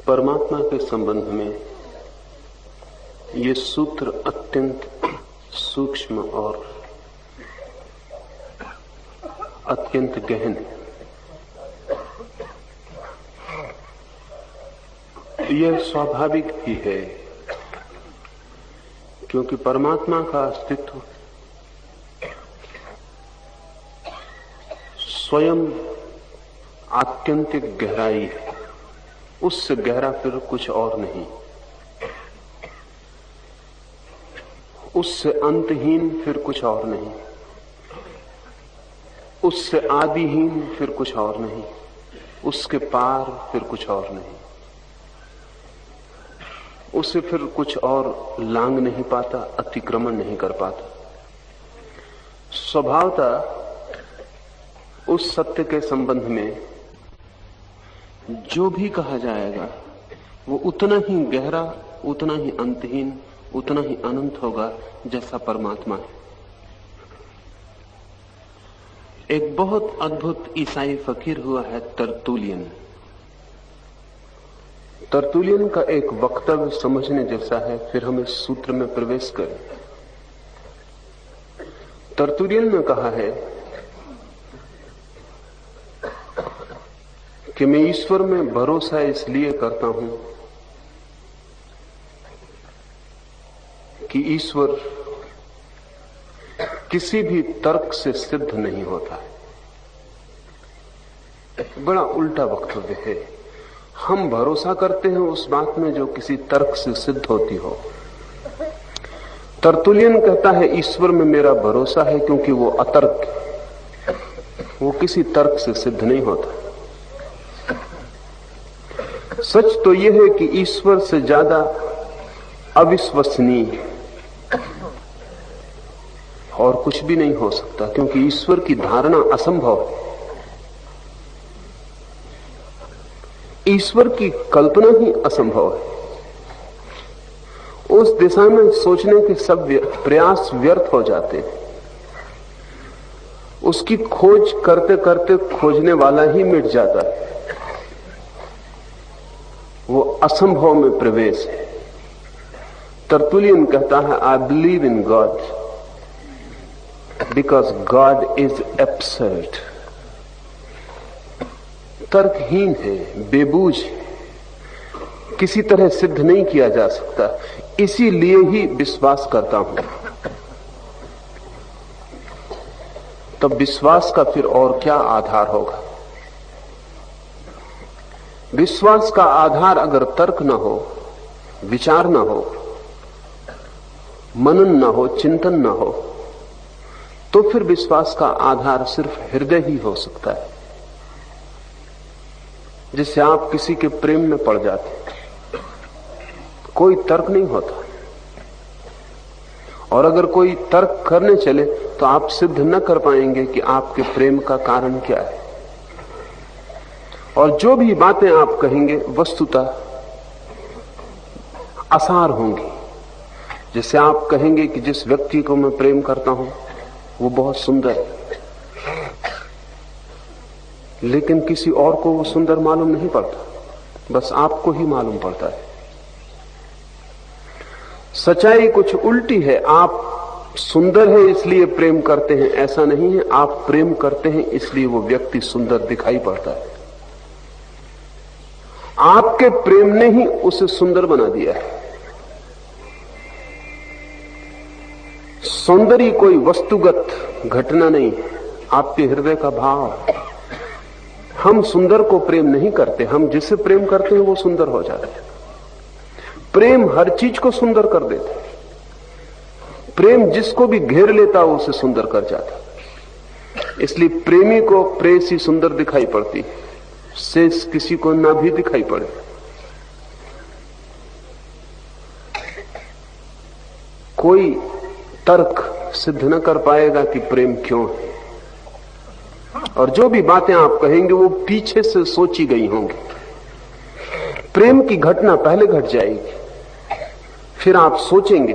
परमात्मा के संबंध में ये सूत्र अत्यंत सूक्ष्म और अत्यंत गहन है। यह स्वाभाविक भी है क्योंकि परमात्मा का अस्तित्व स्वयं आत्यंतिक गहराई है, उससे गहरा फिर कुछ और नहीं, उससे अंतहीन फिर कुछ और नहीं, उससे आदिहीन फिर कुछ और नहीं, उसके पार फिर कुछ और नहीं, उसे फिर कुछ और लांग नहीं पाता, अतिक्रमण नहीं कर पाता। स्वभावतः उस सत्य के संबंध में जो भी कहा जाएगा वो उतना ही गहरा, उतना ही अंतहीन, उतना ही अनंत होगा जैसा परमात्मा है। एक बहुत अद्भुत ईसाई फकीर हुआ है तरतुलियन। तरतुलियन का एक वक्तव्य समझने जैसा है, फिर हम इस सूत्र में प्रवेश करें। तरतुलियन ने कहा है कि मैं ईश्वर में भरोसा इसलिए करता हूं कि ईश्वर किसी भी तर्क से सिद्ध नहीं होता है। बड़ा उल्टा वक्तव्य है। हम भरोसा करते हैं उस बात में जो किसी तर्क से सिद्ध होती हो। तरतुलियन कहता है ईश्वर में मेरा भरोसा है क्योंकि वो अतर्क, वो किसी तर्क से सिद्ध नहीं होता। सच तो यह है कि ईश्वर से ज्यादा अविश्वसनीय और कुछ भी नहीं हो सकता, क्योंकि ईश्वर की धारणा असंभव है। ईश्वर की कल्पना ही असंभव है। उस दिशा में सोचने के सब प्रयास व्यर्थ हो जाते हैं। उसकी खोज करते करते खोजने वाला ही मिट जाता है। वो असंभव में प्रवेश है। तरतुलियन कहता है I believe in God because God is absurd. तर्कहीन है, बेबूझ है, किसी तरह सिद्ध नहीं किया जा सकता, इसीलिए ही विश्वास करता हूं। तब विश्वास का फिर और क्या आधार होगा? विश्वास का आधार अगर तर्क न हो, विचार न हो, मनन न हो, चिंतन न हो, तो फिर विश्वास का आधार सिर्फ हृदय ही हो सकता है। जिससे आप किसी के प्रेम में पड़ जाते, कोई तर्क नहीं होता, और अगर कोई तर्क करने चले तो आप सिद्ध न कर पाएंगे कि आपके प्रेम का कारण क्या है। और जो भी बातें आप कहेंगे वस्तुतः असार होंगी। जैसे आप कहेंगे कि जिस व्यक्ति को मैं प्रेम करता हूं वो बहुत सुंदर है, लेकिन किसी और को वो सुंदर मालूम नहीं पड़ता, बस आपको ही मालूम पड़ता है। सच्चाई कुछ उल्टी है। आप सुंदर है इसलिए प्रेम करते हैं, ऐसा नहीं है। आप प्रेम करते हैं इसलिए वो व्यक्ति सुंदर दिखाई पड़ता है। आपके प्रेम ने ही उसे सुंदर बना दिया है। सौंदर्य कोई वस्तुगत घटना नहीं है, आपके हृदय का भाव। हम सुंदर को प्रेम नहीं करते, हम जिसे प्रेम करते हैं वो सुंदर हो जाता है। प्रेम हर चीज को सुंदर कर देता है। प्रेम जिसको भी घेर लेता उसे सुंदर कर जाता है। इसलिए प्रेमी को प्रेयसी सुंदर दिखाई पड़ती है, शेष किसी को ना भी दिखाई पड़े। कोई तर्क सिद्ध न कर पाएगा कि प्रेम क्यों है, और जो भी बातें आप कहेंगे वो पीछे से सोची गई होंगी। प्रेम की घटना पहले घट जाएगी, फिर आप सोचेंगे,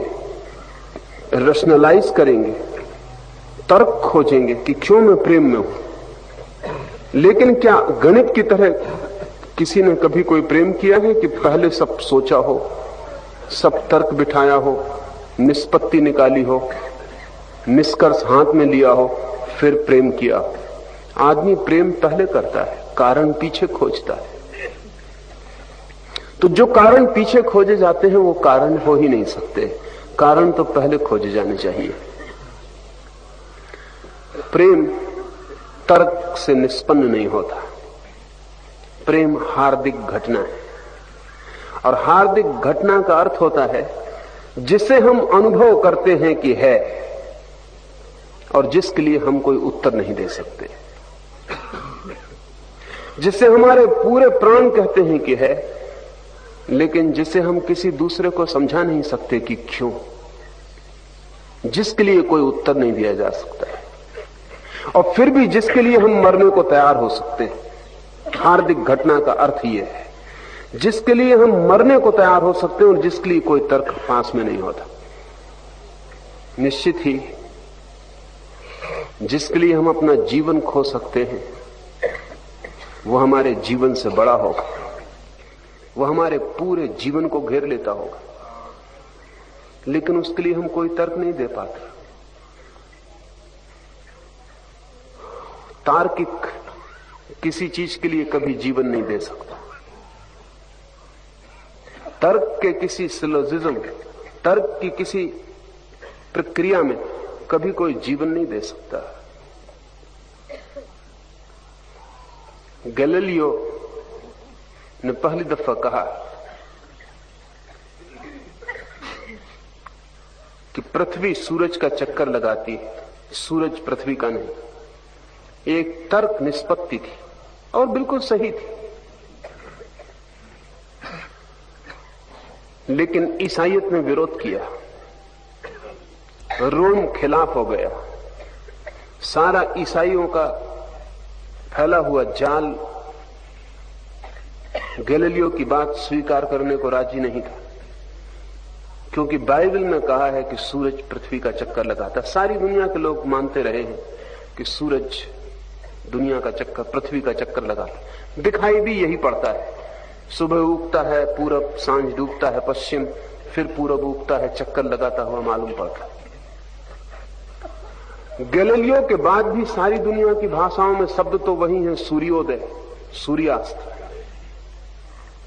रैशनलाइज करेंगे, तर्क खोजेंगे कि क्यों मैं प्रेम में हूं। लेकिन क्या गणित की तरह किसी ने कभी कोई प्रेम किया है कि पहले सब सोचा हो, सब तर्क बिठाया हो, निष्पत्ति निकाली हो, निष्कर्ष हाथ में लिया हो, फिर प्रेम किया हो? आदमी प्रेम पहले करता है, कारण पीछे खोजता है। तो जो कारण पीछे खोजे जाते हैं वो कारण हो ही नहीं सकते। कारण तो पहले खोजे जाने चाहिए। प्रेम तर्क से निष्पन्न नहीं होता। प्रेम हार्दिक घटना है, और हार्दिक घटना का अर्थ होता है जिसे हम अनुभव करते हैं कि है, और जिसके लिए हम कोई उत्तर नहीं दे सकते, जिसे हमारे पूरे प्राण कहते हैं कि है, लेकिन जिसे हम किसी दूसरे को समझा नहीं सकते कि क्यों, जिसके लिए कोई उत्तर नहीं दिया जा सकता है, और फिर भी जिसके लिए हम मरने को तैयार हो सकते हैं। हार्दिक घटना का अर्थ यह है, जिसके लिए हम मरने को तैयार हो सकते हैं और जिसके लिए कोई तर्क पास में नहीं होता। निश्चित ही जिसके लिए हम अपना जीवन खो सकते हैं वो हमारे जीवन से बड़ा होगा, वो हमारे पूरे जीवन को घेर लेता होगा, लेकिन उसके लिए हम कोई तर्क नहीं दे पाते। तार्किक किसी चीज के लिए कभी जीवन नहीं दे सकता। तर्क के किसी सिलोजिज्म, तर्क की किसी प्रक्रिया में कभी कोई जीवन नहीं दे सकता। गैलीलियो ने पहली दफा कहा कि पृथ्वी सूरज का चक्कर लगाती है, सूरज पृथ्वी का नहीं। एक तर्क निष्पत्ति थी और बिल्कुल सही थी, लेकिन ईसाइयत ने विरोध किया। रोम खिलाफ हो गया। सारा ईसाइयों का फैला हुआ जाल गैलीलियो की बात स्वीकार करने को राजी नहीं था, क्योंकि बाइबल में कहा है कि सूरज पृथ्वी का चक्कर लगाता। सारी दुनिया के लोग मानते रहे हैं कि सूरज दुनिया का चक्कर, पृथ्वी का चक्कर लगाता। दिखाई भी यही पड़ता है, सुबह उगता है पूरब, सांझ डूबता है पश्चिम, फिर पूरब उगता है, चक्कर लगाता हुआ मालूम पड़ता है। गैलीलियो के बाद भी सारी दुनिया की भाषाओं में शब्द तो वही है, सूर्योदय, सूर्यास्त।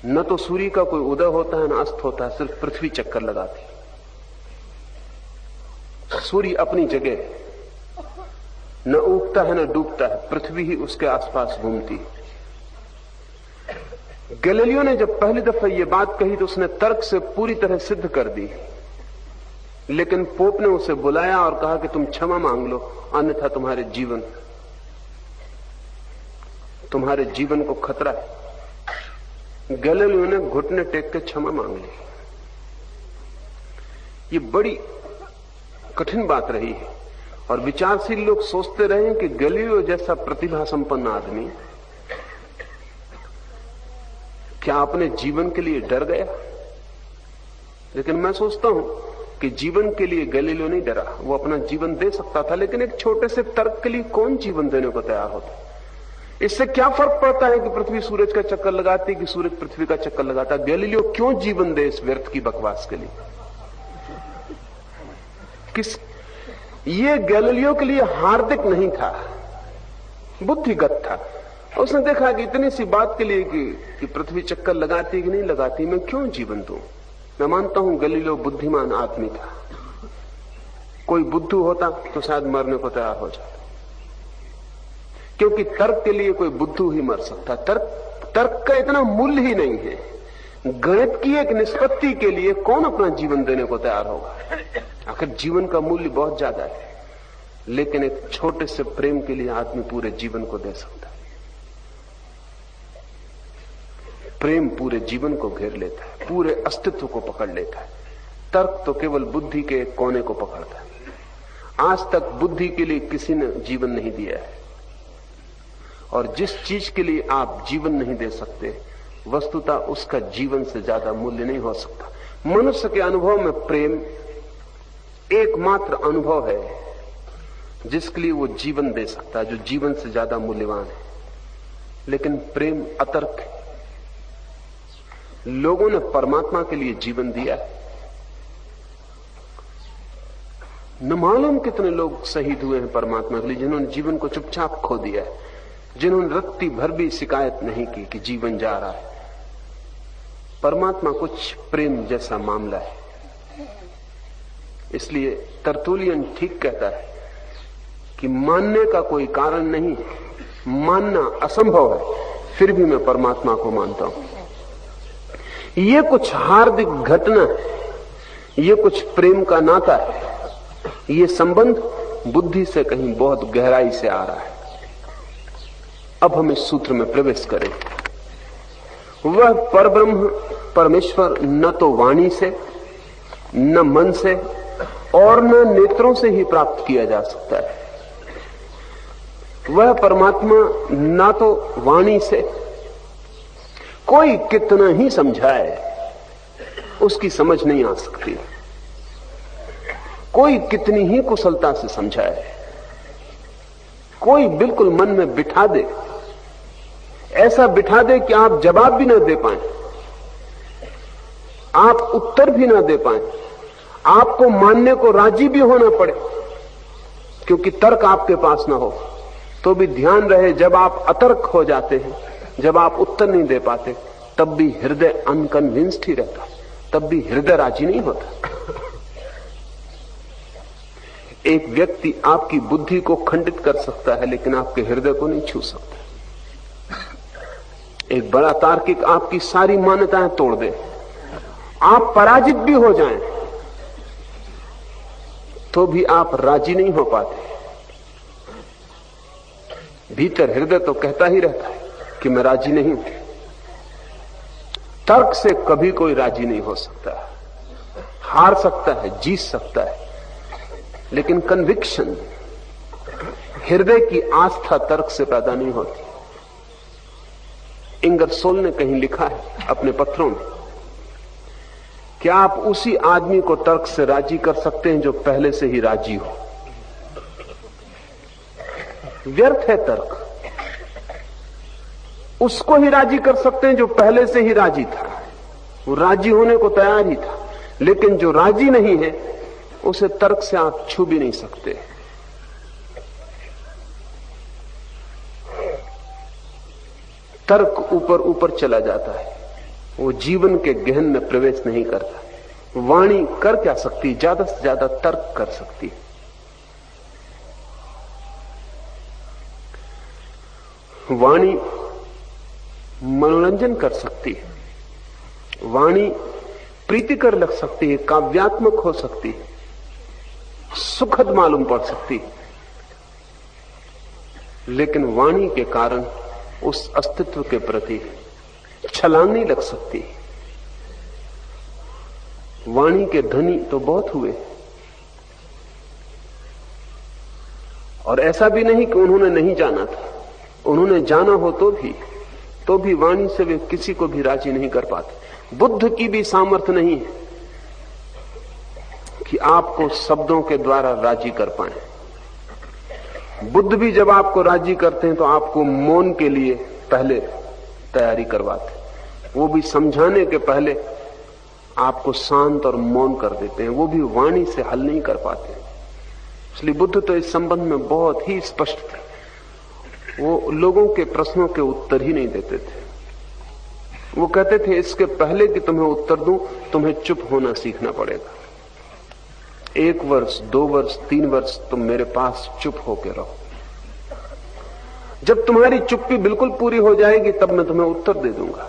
न तो सूर्य का कोई उदय होता है न अस्त होता है, सिर्फ पृथ्वी चक्कर लगाती। सूर्य अपनी जगह न उगता है न डूबता है, पृथ्वी ही उसके आसपास घूमती है। गैलीलियो ने जब पहली दफा ये बात कही तो उसने तर्क से पूरी तरह सिद्ध कर दी, लेकिन पोप ने उसे बुलाया और कहा कि तुम क्षमा मांग लो, अन्यथा तुम्हारे जीवन को खतरा है। गैलीलियो ने घुटने टेक के क्षमा मांग ली। ये बड़ी कठिन बात रही है और विचारशील लोग सोचते रहे कि गैलीलियो जैसा प्रतिभा संपन्न आदमी क्या अपने जीवन के लिए डर गया? लेकिन मैं सोचता हूं कि जीवन के लिए गैलीलियो नहीं डरा, वो अपना जीवन दे सकता था, लेकिन एक छोटे से तर्क के लिए कौन जीवन देने को तैयार होता? इससे क्या फर्क पड़ता है कि पृथ्वी सूरज का चक्कर लगाती कि सूरज पृथ्वी का चक्कर लगाता? गैलीलियो क्यों जीवन दे इस व्यर्थ की बकवास के लिए? ये गैलीलियो के लिए हार्दिक नहीं था, बुद्धिगत था। उसने देखा कि इतनी सी बात के लिए कि पृथ्वी चक्कर लगाती कि नहीं लगाती, मैं क्यों जीवन दूं? मैं मानता हूं गैलीलियो बुद्धिमान आदमी था। कोई बुद्धू होता तो शायद मरने को तैयार हो जाता, क्योंकि तर्क के लिए कोई बुद्धू ही मर सकता। तर्क का इतना मूल्य ही नहीं है। गणित की एक निष्पत्ति के लिए कौन अपना जीवन देने को तैयार होगा? आखिर जीवन का मूल्य बहुत ज्यादा है, लेकिन एक छोटे से प्रेम के लिए आदमी पूरे जीवन को दे सकता है। प्रेम पूरे जीवन को घेर लेता है, पूरे अस्तित्व को पकड़ लेता है। तर्क तो केवल बुद्धि के एक कोने को पकड़ता है। आज तक बुद्धि के लिए किसी ने जीवन नहीं दिया है, और जिस चीज के लिए आप जीवन नहीं दे सकते, वस्तुतः उसका जीवन से ज्यादा मूल्य नहीं हो सकता। मनुष्य के अनुभव में प्रेम एकमात्र अनुभव है जिसके लिए वो जीवन दे सकता है, जो जीवन से ज्यादा मूल्यवान है। लेकिन प्रेम अतर्क है। लोगों ने परमात्मा के लिए जीवन दिया है। न मालूम कितने लोग शहीद हुए हैं परमात्मा के लिए, जिन्होंने जीवन को चुपचाप खो दिया है, जिन्होंने रत्ती भर भी शिकायत नहीं की कि जीवन जा रहा है। परमात्मा कुछ प्रेम जैसा मामला है। इसलिए तरतुलियन ठीक कहता है कि मानने का कोई कारण नहीं, मानना असंभव है, फिर भी मैं परमात्मा को मानता हूं। ये कुछ हार्दिक घटना है, ये कुछ प्रेम का नाता है। ये संबंध बुद्धि से कहीं बहुत गहराई से आ रहा है। अब हम इस सूत्र में प्रवेश करें। वह परब्रह्म परमेश्वर न तो वाणी से, न मन से और न नेत्रों से ही प्राप्त किया जा सकता है। वह परमात्मा न तो वाणी से, कोई कितना ही समझाए उसकी समझ नहीं आ सकती। कोई कितनी ही कुशलता से समझाए, कोई बिल्कुल मन में बिठा दे, ऐसा बिठा दे कि आप जवाब भी ना दे पाए, आप उत्तर भी ना दे पाए, आपको मानने को राजी भी होना पड़े, क्योंकि तर्क आपके पास ना हो। तो भी ध्यान रहे, जब आप अतर्क हो जाते हैं, जब आप उत्तर नहीं दे पाते, तब भी हृदय अनकन्विंस्ड ही रहता, तब भी हृदय राजी नहीं होता। एक व्यक्ति आपकी बुद्धि को खंडित कर सकता है, लेकिन आपके हृदय को नहीं छू सकता। एक बड़ा तार्किक आपकी सारी मान्यताएं तोड़ दे, आप पराजित भी हो जाएं, तो भी आप राजी नहीं हो पाते। भीतर हृदय तो कहता ही रहता है कि मैं राजी नहीं हूं। तर्क से कभी कोई राजी नहीं हो सकता। हार सकता है, जीत सकता है, लेकिन कन्विक्शन, हृदय की आस्था तर्क से पैदा नहीं होती। इंगरसोल ने कहीं लिखा है अपने पत्रों में, क्या आप उसी आदमी को तर्क से राजी कर सकते हैं जो पहले से ही राजी हो? व्यर्थ है तर्क। उसको ही राजी कर सकते हैं जो पहले से ही राजी था, वो राजी होने को तैयार ही था। लेकिन जो राजी नहीं है, उसे तर्क से आप छू भी नहीं सकते। तर्क ऊपर ऊपर चला जाता है, वो जीवन के गहन में प्रवेश नहीं करता। वाणी कर क्या सकती? ज्यादा से ज्यादा तर्क कर सकती है। वाणी मनोरंजन कर सकती है, वाणी प्रीतिकर लग सकती है, काव्यात्मक हो सकती है, सुखद मालूम पड़ सकती है, लेकिन वाणी के कारण उस अस्तित्व के प्रति छलांग नहीं लग सकती। वाणी के धनी तो बहुत हुए, और ऐसा भी नहीं कि उन्होंने नहीं जाना था, उन्होंने जाना हो तो भी वाणी से वे किसी को भी राजी नहीं कर पाते। बुद्ध की भी सामर्थ्य नहीं है कि आपको शब्दों के द्वारा राजी कर पाए। बुद्ध भी जब आपको राजी करते हैं तो आपको मौन के लिए पहले तैयारी करवाते, वो भी समझाने के पहले आपको शांत और मौन कर देते हैं, वो भी वाणी से हल नहीं कर पाते। इसलिए बुद्ध तो इस संबंध में बहुत ही स्पष्ट थे, वो लोगों के प्रश्नों के उत्तर ही नहीं देते थे। वो कहते थे इसके पहले कि तुम्हें उत्तर दूं तुम्हें चुप होना सीखना पड़ेगा। 1 वर्ष 2 वर्ष 3 वर्ष तुम मेरे पास चुप होकर रहो, जब तुम्हारी चुप्पी बिल्कुल पूरी हो जाएगी तब मैं तुम्हें उत्तर दे दूंगा।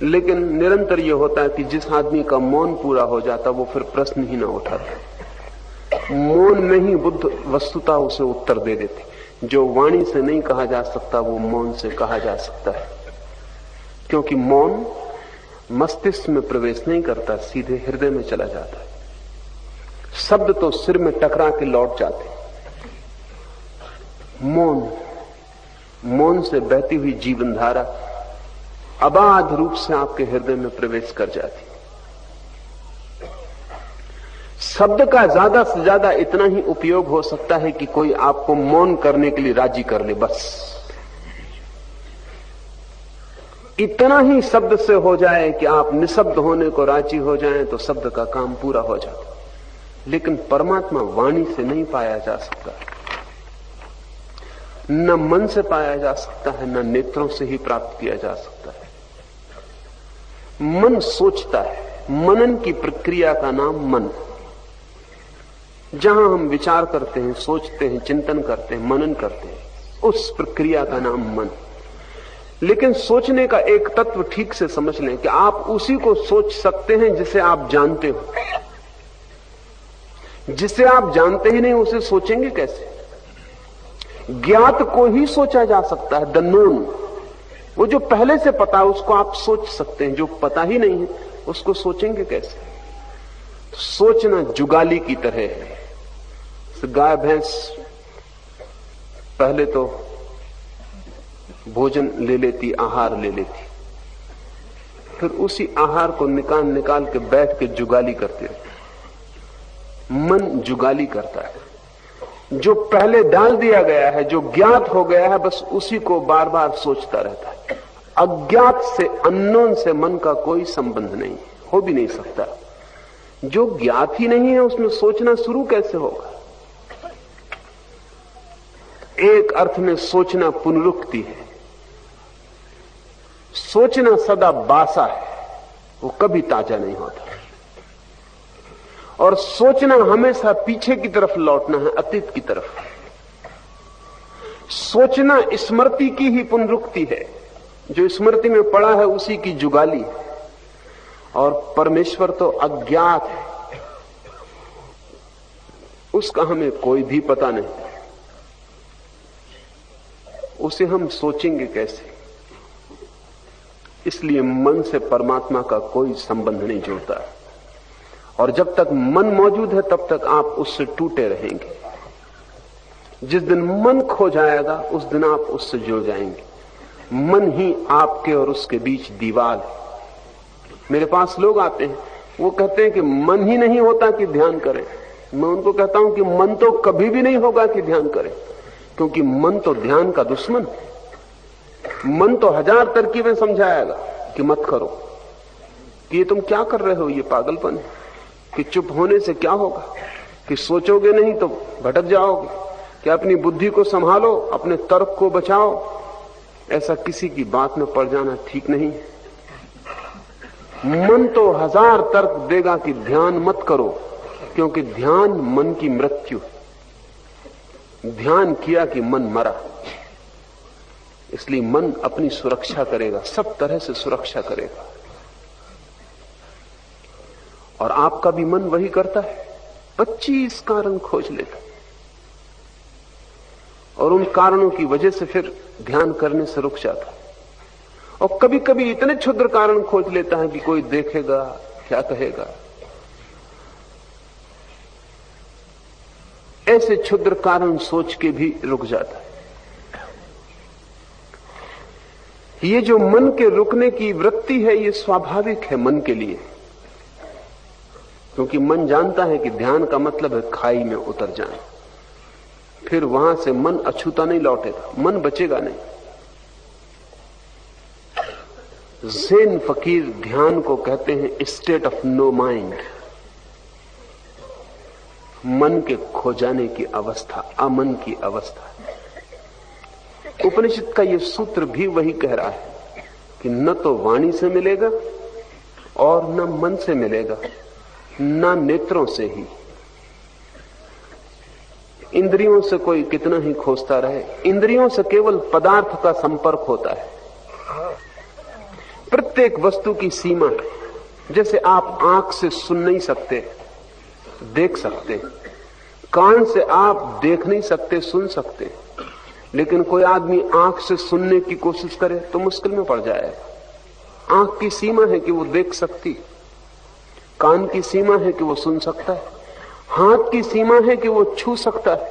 लेकिन निरंतर यह होता है कि जिस आदमी का मौन पूरा हो जाता वो फिर प्रश्न ही ना उठाता। मौन में ही बुद्ध वस्तुतः उसे उत्तर दे देते। जो वाणी से नहीं कहा जा सकता वो मौन से कहा जा सकता है, क्योंकि मौन मस्तिष्क में प्रवेश नहीं करता, सीधे हृदय में चला जाता है। शब्द तो सिर में टकरा के लौट जाते। मौन से बहती हुई जीवन धारा अबाध रूप से आपके हृदय में प्रवेश कर जाती। शब्द का ज्यादा से ज्यादा इतना ही उपयोग हो सकता है कि कोई आपको मौन करने के लिए राजी कर ले, बस इतना ही शब्द से हो जाए कि आप निशब्द होने को राजी हो जाएं तो शब्द का काम पूरा हो जाता। लेकिन परमात्मा वाणी से नहीं पाया जा सकता, न मन से पाया जा सकता है, न नेत्रों से ही प्राप्त किया जा सकता है। मन सोचता है, मनन की प्रक्रिया का नाम मन। जहां हम विचार करते हैं, सोचते हैं, चिंतन करते हैं, मनन करते हैं, उस प्रक्रिया का नाम मन। लेकिन सोचने का एक तत्व ठीक से समझ लें कि आप उसी को सोच सकते हैं जिसे आप जानते हो। जिसे आप जानते ही नहीं उसे सोचेंगे कैसे? ज्ञात को ही सोचा जा सकता है, द नोन। वो जो पहले से पता है उसको आप सोच सकते हैं, जो पता ही नहीं है उसको सोचेंगे कैसे? सोचना जुगाली की तरह है। गाय भैंस पहले तो भोजन ले लेती, आहार ले लेती, फिर उसी आहार को निकाल निकाल के बैठ के जुगाली करती रहती। मन जुगाली करता है, जो पहले डाल दिया गया है, जो ज्ञात हो गया है, बस उसी को बार बार सोचता रहता है। अज्ञात से, अननोन से मन का कोई संबंध नहीं, हो भी नहीं सकता। जो ज्ञात ही नहीं है उसमें सोचना शुरू कैसे होगा? एक अर्थ में सोचना पुनरुक्ति है। सोचना सदा बासा है, वो कभी ताजा नहीं होता। और सोचना हमेशा पीछे की तरफ लौटना है, अतीत की तरफ। सोचना स्मृति की ही पुनरुक्ति है, जो स्मृति में पड़ा है उसी की जुगाली है। और परमेश्वर तो अज्ञात है, उसका हमें कोई भी पता नहीं, उसे हम सोचेंगे कैसे? इसलिए मन से परमात्मा का कोई संबंध नहीं जुड़ता। और जब तक मन मौजूद है तब तक आप उससे टूटे रहेंगे। जिस दिन मन खो जाएगा उस दिन आप उससे जुड़ जाएंगे। मन ही आपके और उसके बीच दीवार है। मेरे पास लोग आते हैं, वो कहते हैं कि मन ही नहीं होता कि ध्यान करें। मैं उनको कहता हूं कि मन तो कभी भी नहीं होगा कि ध्यान करें, क्योंकि मन तो ध्यान का दुश्मन है। मन तो 1000 तरकीबें समझाएगा कि मत करो, कि ये तुम क्या कर रहे हो, ये पागलपन है, कि चुप होने से क्या होगा, कि सोचोगे नहीं तो भटक जाओगे, कि अपनी बुद्धि को संभालो, अपने तर्क को बचाओ। ऐसा किसी की बात में पड़ जाना ठीक नहीं है। मन तो 1000 तर्क देगा कि ध्यान मत करो, क्योंकि ध्यान मन की मृत्यु है। ध्यान किया कि मन मरा। इसलिए मन अपनी सुरक्षा करेगा, सब तरह से सुरक्षा करेगा। और आपका भी मन वही करता है, 25 कारण खोज लेता और उन कारणों की वजह से फिर ध्यान करने से रुक जाता है। और कभी कभी इतने क्षुद्र कारण खोज लेता है कि कोई देखेगा, क्या कहेगा। ऐसे क्षुद्र कारण सोच के भी रुक जाता है। ये जो मन के रुकने की वृत्ति है, ये स्वाभाविक है मन के लिए, क्योंकि मन जानता है कि ध्यान का मतलब है खाई में उतर जाना। फिर वहां से मन अछूता नहीं लौटेगा, मन बचेगा नहीं। ज़ेन फकीर ध्यान को कहते हैं स्टेट ऑफ नो माइंड, मन के खो जाने की अवस्था, अमन की अवस्था। उपनिषद का यह सूत्र भी वही कह रहा है कि न तो वाणी से मिलेगा और न मन से मिलेगा, न नेत्रों से ही। इंद्रियों से कोई कितना ही खोजता रहे, इंद्रियों से केवल पदार्थ का संपर्क होता है। प्रत्येक वस्तु की सीमा है। जैसे आप आंख से सुन नहीं सकते, देख सकते, कान से आप देख नहीं सकते, सुन सकते, लेकिन कोई आदमी आंख से सुनने की कोशिश करे तो मुश्किल में पड़ जाएगा। आंख की सीमा है कि वो देख सकती, कान की सीमा है कि वो सुन सकता है, हाथ की सीमा है कि वो छू सकता है,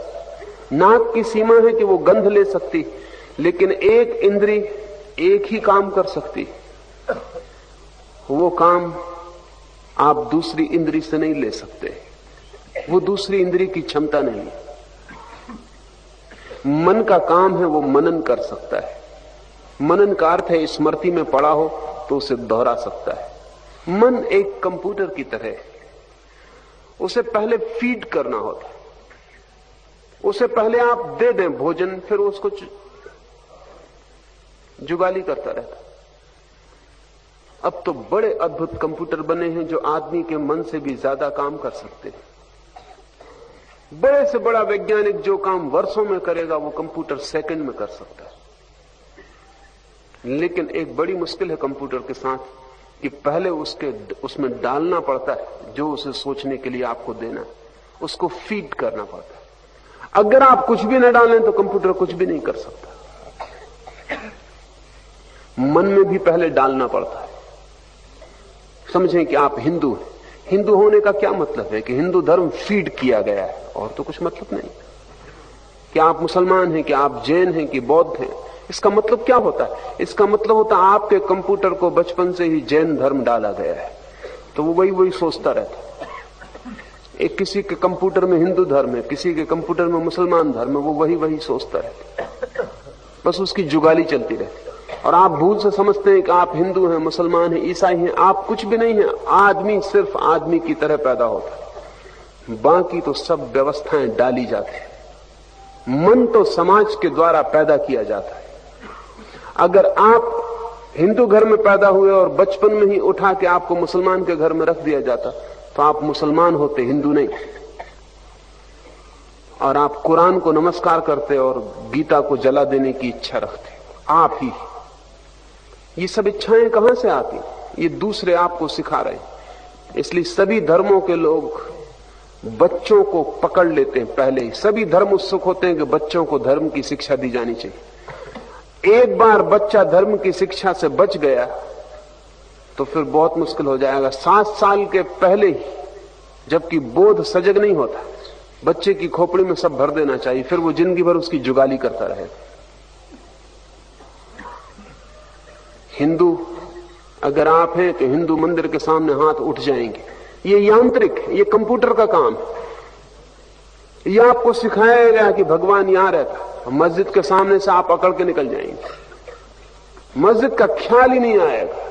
नाक की सीमा है कि वो गंध ले सकती, लेकिन एक इंद्री एक ही काम कर सकती। वो काम आप दूसरी इंद्री से नहीं ले सकते, वो दूसरी इंद्री की क्षमता नहीं है। मन का काम है वो मनन कर सकता है। मनन का अर्थ है स्मृति में पड़ा हो तो उसे दोहरा सकता है। मन एक कंप्यूटर की तरह है, उसे पहले फीड करना होता है, उसे पहले आप दे दें भोजन, फिर उसको जुगाली करता रहता। अब तो बड़े अद्भुत कंप्यूटर बने हैं जो आदमी के मन से भी ज्यादा काम कर सकते हैं। बड़े से बड़ा वैज्ञानिक जो काम वर्षों में करेगा वो कंप्यूटर सेकंड में कर सकता है। लेकिन एक बड़ी मुश्किल है कंप्यूटर के साथ कि पहले उसमें डालना पड़ता है जो उसे सोचने के लिए आपको देना है, उसको फीड करना पड़ता है। अगर आप कुछ भी न डालें तो कंप्यूटर कुछ भी नहीं कर सकता। मन में भी पहले डालना पड़ता है। समझें कि आप हिंदू हैं, हिंदू होने का क्या मतलब है कि हिंदू धर्म फीड किया गया है, और तो कुछ मतलब नहीं। कि आप मुसलमान हैं, कि आप जैन हैं, कि बौद्ध हैं, इसका मतलब क्या होता है? इसका मतलब होता है आपके कंप्यूटर को बचपन से ही जैन धर्म डाला गया है, तो वो वही सोचता रहता है। एक किसी के कंप्यूटर में हिंदू धर्म है, किसी के कंप्यूटर में मुसलमान धर्म है, वो वही सोचता रहता है। बस उसकी जुगाली चलती रहती है। और आप भूल से समझते हैं कि आप हिंदू हैं, मुसलमान हैं, ईसाई हैं। आप कुछ भी नहीं है। आदमी सिर्फ आदमी की तरह पैदा होता है, बाकी तो सब व्यवस्थाएं डाली जाती है। मन तो समाज के द्वारा पैदा किया जाता है। अगर आप हिंदू घर में पैदा हुए और बचपन में ही उठा के आपको मुसलमान के घर में रख दिया जाता तो आप मुसलमान होते, हिंदू नहीं। और आप कुरान को नमस्कार करते और गीता को जला देने की इच्छा रखते, आप ही। ये सब इच्छाएं कहां से आती? ये दूसरे आपको सिखा रहे हैं। इसलिए सभी धर्मों के लोग बच्चों को पकड़ लेते हैं पहले ही। सभी धर्म उत्सुक होते हैं कि बच्चों को धर्म की शिक्षा दी जानी चाहिए। एक बार बच्चा धर्म की शिक्षा से बच गया तो फिर बहुत मुश्किल हो जाएगा। 7 साल के पहले ही, जबकि बोध सजग नहीं होता, बच्चे की खोपड़ी में सब भर देना चाहिए, फिर वो जिंदगी भर उसकी जुगाली करता रहेगा। हिंदू अगर आप हैं तो हिंदू मंदिर के सामने हाथ उठ जाएंगे। ये यांत्रिक है, ये कंप्यूटर का काम है। ये आपको सिखाया गया कि भगवान यहां रहता, मस्जिद के सामने से आप अकड़ के निकल जाएंगे। मस्जिद का ख्याल ही नहीं आएगा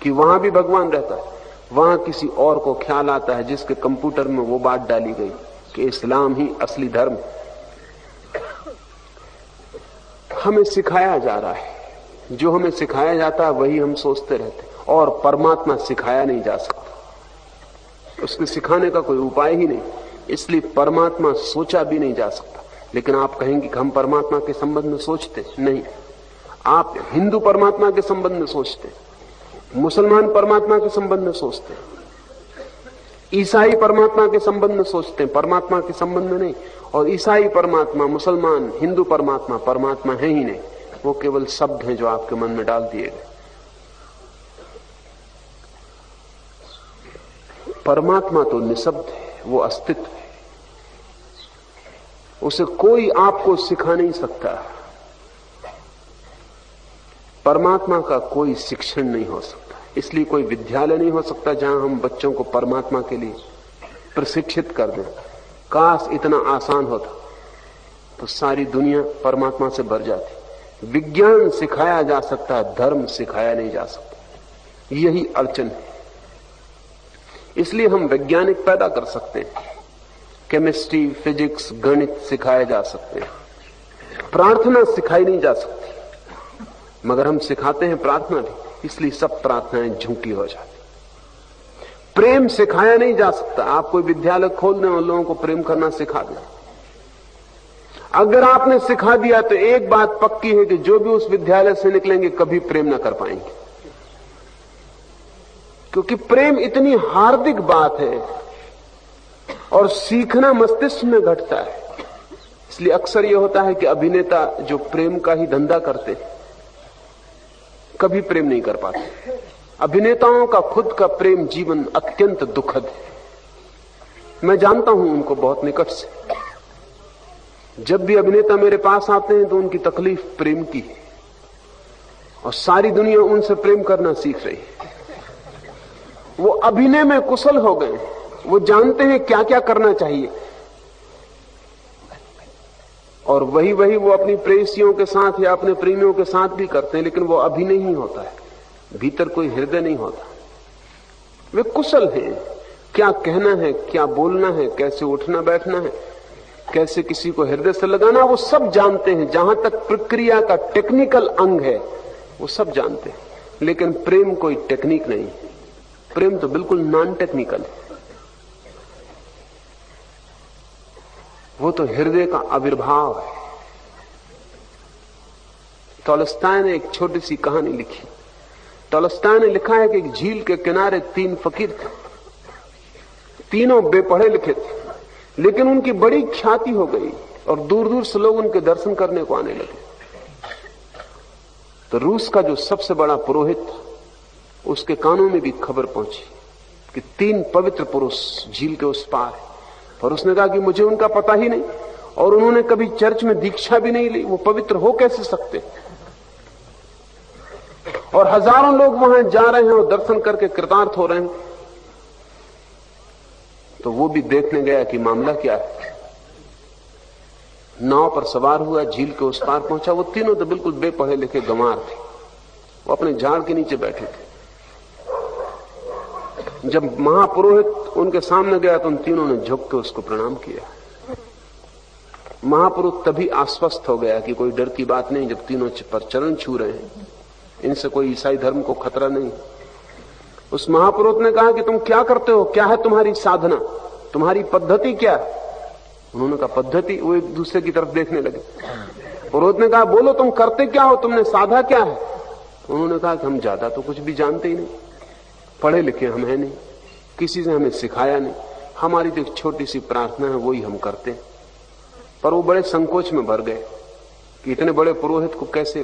कि वहां भी भगवान रहता है। वहां किसी और को ख्याल आता है जिसके कंप्यूटर में वो बात डाली गई कि इस्लाम ही असली धर्म। हमें सिखाया जा रहा है, जो हमें सिखाया जाता है वही हम सोचते रहते, और परमात्मा सिखाया नहीं जा सकता, उसके सिखाने का कोई उपाय ही नहीं। इसलिए परमात्मा सोचा भी नहीं जा सकता। लेकिन आप कहेंगे कि हम परमात्मा के संबंध में सोचते नहीं। आप हिंदू परमात्मा के संबंध में सोचते हैं, मुसलमान परमात्मा के संबंध में सोचते हैं, ईसाई परमात्मा के संबंध में सोचते हैं, परमात्मा के संबंध में नहीं। और ईसाई परमात्मा, मुसलमान, हिंदू परमात्मा परमात्मा है ही नहीं, वो केवल शब्द हैं जो आपके मन में डाल दिए गए। परमात्मा तो निशब्द है, वो अस्तित्व है, उसे कोई आपको सिखा नहीं सकता। परमात्मा का कोई शिक्षण नहीं हो सकता, इसलिए कोई विद्यालय नहीं हो सकता जहां हम बच्चों को परमात्मा के लिए प्रशिक्षित कर दें। काश इतना आसान होता तो सारी दुनिया परमात्मा से भर जाती। विज्ञान सिखाया जा सकता है, धर्म सिखाया नहीं जा सकता, यही अड़चन है। इसलिए हम वैज्ञानिक पैदा कर सकते हैं, केमिस्ट्री, फिजिक्स, गणित सिखाए जा सकते हैं, प्रार्थना सिखाई नहीं जा सकती, मगर हम सिखाते हैं प्रार्थना भी, इसलिए सब प्रार्थनाएं झूठी हो जाती। प्रेम सिखाया नहीं जा सकता, आप कोई विद्यालय खोल दें और लोगों को प्रेम करना सिखा दें। अगर आपने सिखा दिया तो एक बात पक्की है कि जो भी उस विद्यालय से निकलेंगे कभी प्रेम ना कर पाएंगे, क्योंकि प्रेम इतनी हार्दिक बात है और सीखना मस्तिष्क में घटता है। इसलिए अक्सर यह होता है कि अभिनेता जो प्रेम का ही धंधा करते कभी प्रेम नहीं कर पाते। अभिनेताओं का खुद का प्रेम जीवन अत्यंत दुखद है, मैं जानता हूं उनको बहुत निकट से। जब भी अभिनेता मेरे पास आते हैं तो उनकी तकलीफ प्रेम की है और सारी दुनिया उनसे प्रेम करना सीख रही है। वो अभिनय में कुशल हो गए, वो जानते हैं क्या क्या करना चाहिए, और वही वो अपनी प्रेयसियों के साथ या अपने प्रेमियों के साथ भी करते हैं, लेकिन वो अभिनय ही होता है, भीतर कोई हृदय नहीं होता। वे कुशल हैं, क्या कहना है, क्या बोलना है, कैसे उठना बैठना है, कैसे किसी को हृदय से लगाना, वो सब जानते हैं। जहां तक प्रक्रिया का टेक्निकल अंग है वो सब जानते हैं, लेकिन प्रेम कोई टेक्निक नहीं, प्रेम तो बिल्कुल नॉन टेक्निकल है। वो तो हृदय का आविर्भाव है। टॉलस्टॉय ने एक छोटी सी कहानी लिखी। टॉलस्टॉय ने लिखा है कि एक झील के किनारे 3 फकीर थे, तीनों बेपढ़े लिखे थे, लेकिन उनकी बड़ी ख्याति हो गई और दूर दूर से लोग उनके दर्शन करने को आने लगे। तो रूस का जो सबसे बड़ा पुरोहित था, उसके कानों में भी खबर पहुंची कि 3 पवित्र पुरुष झील के उस पार है। और उसने कहा कि मुझे उनका पता ही नहीं, और उन्होंने कभी चर्च में दीक्षा भी नहीं ली, वो पवित्र हो कैसे सकते? और हजारों लोग वहां जा रहे हैं और दर्शन करके कृतार्थ हो रहे हैं। तो वो भी देखने गया कि मामला क्या है। नाव पर सवार हुआ, झील के उस पार पहुंचा। वो तीनों तो बिल्कुल बेपढ़े लिखे गंवार थे, वो अपने झाड़ के नीचे बैठे थे। जब महापुरोहित उनके सामने गया तो उन तीनों ने झुक के उसको प्रणाम किया। महापुरोहित तभी आश्वस्त हो गया कि कोई डर की बात नहीं, जब तीनों पर चरण छू रहे हैं, इनसे कोई ईसाई धर्म को खतरा नहीं। उस महापुरोहित ने कहा कि तुम क्या करते हो, क्या है तुम्हारी साधना, तुम्हारी पद्धति क्या है? उन्होंने कहा पद्धति? वो एक दूसरे की तरफ देखने लगे। पुरोहित ने कहा बोलो तुम करते क्या हो, तुमने साधा क्या है? उन्होंने कहा कि हम ज्यादा तो कुछ भी जानते ही नहीं, पढ़े लिखे हम है नहीं, किसी से हमें सिखाया नहीं, हमारी तो एक छोटी सी प्रार्थना है, वही हम करते हैं। पर वो बड़े संकोच में भर गए कि इतने बड़े पुरोहित को कैसे।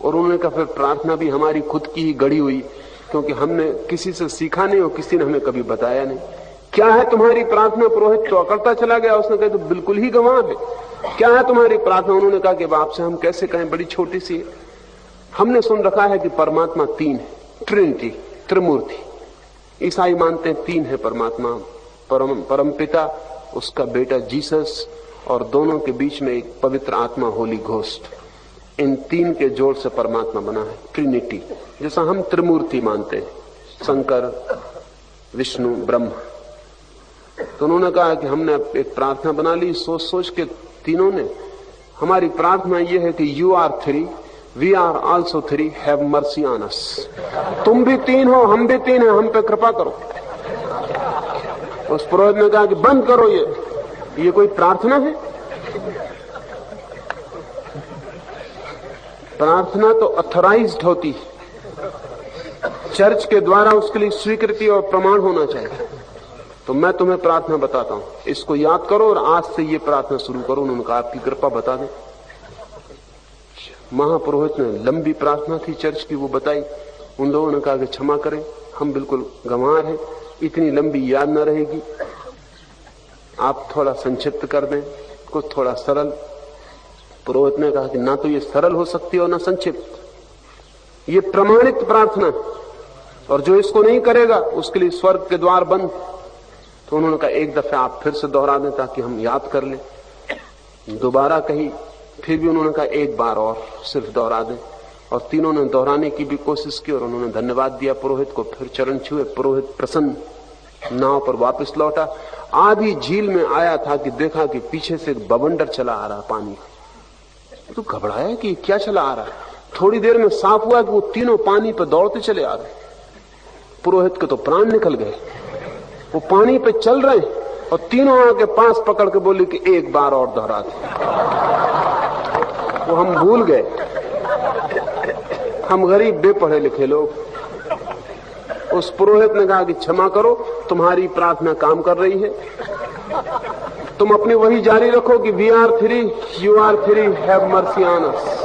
और उन्होंने कहा फिर प्रार्थना भी हमारी खुद की ही गढ़ी हुई, क्योंकि हमने किसी से सीखा नहीं और किसी ने हमें कभी बताया नहीं। क्या है तुम्हारी प्रार्थना? पुरोहित तो अकड़ता चला गया, उसने कहा तो बिल्कुल ही गंवार है। क्या है तुम्हारी प्रार्थना? उन्होंने कहा कि आपसे हम कैसे कहें, बड़ी छोटी सी है। हमने सुन रखा है कि परमात्मा 3 है, ट्रिनिटी, त्रिमूर्ति। ईसाई मानते हैं 3 है परमात्मा, परमपिता, उसका बेटा जीसस, और दोनों के बीच में एक पवित्र आत्मा, होली घोस्ट। इन 3 के जोड़ से परमात्मा बना है, ट्रिनिटी। जैसा हम त्रिमूर्ति मानते हैं, शंकर, विष्णु, ब्रह्म। तो उन्होंने कहा कि हमने एक प्रार्थना बना ली, सोच सोच के तीनों ने। हमारी प्रार्थना यह है कि you are 3, we are also 3, have mercy on us. तुम भी 3 हो, हम भी 3 हैं, हम पे कृपा करो। उस पुरोहित ने कहा कि बंद करो, ये कोई प्रार्थना है? प्रार्थना तो ऑथराइज्ड होती है, चर्च के द्वारा उसके लिए स्वीकृति और प्रमाण होना चाहिए। तो मैं तुम्हें प्रार्थना बताता हूं, इसको याद करो और आज से ये प्रार्थना शुरू करो। उन्होंने कहा आपकी कृपा बता दें। महापुरोहित ने लंबी प्रार्थना थी चर्च की, वो बताई। उन लोगों ने कहा कि क्षमा करें, हम बिल्कुल गंवार हैं, इतनी लंबी याद न रहेगी, आप थोड़ा संक्षिप्त कर दें, कुछ थोड़ा सरल। पुरोहित ने कहा कि ना तो ये सरल हो सकती है और ना संक्षिप्त, ये प्रमाणित प्रार्थना, और जो इसको नहीं करेगा उसके लिए स्वर्ग के द्वार बंद। तो उन्होंने कहा एक दफे आप फिर से दोहरा दें ताकि हम याद कर लें। दोबारा कही, फिर भी उन्होंने कहा एक बार और सिर्फ दोहरा दें, और तीनों ने दोहराने की भी कोशिश की और उन्होंने धन्यवाद दिया पुरोहित को, फिर चरण छुए। पुरोहित प्रसन्न नाव पर वापस लौटा। आधी झील में आया था कि देखा कि पीछे से एक बवंडर चला आ रहा पानी का। तो घबराया कि क्या चला आ रहा है। थोड़ी देर में साफ हुआ कि वो तीनों पानी पर दौड़ते चले आ रहे। पुरोहित के तो प्राण निकल गए, वो पानी पे चल रहे हैं और तीनों आके पास पकड़ के बोले कि एक बार और दोहरा दे। वो हम भूल गए, हम गरीब बेपढ़े लिखे लोग। उस पुरोहित ने कहा कि क्षमा करो, तुम्हारी प्रार्थना काम कर रही है, तुम अपनी वही जारी रखो कि we are free, you are free, have mercy on us.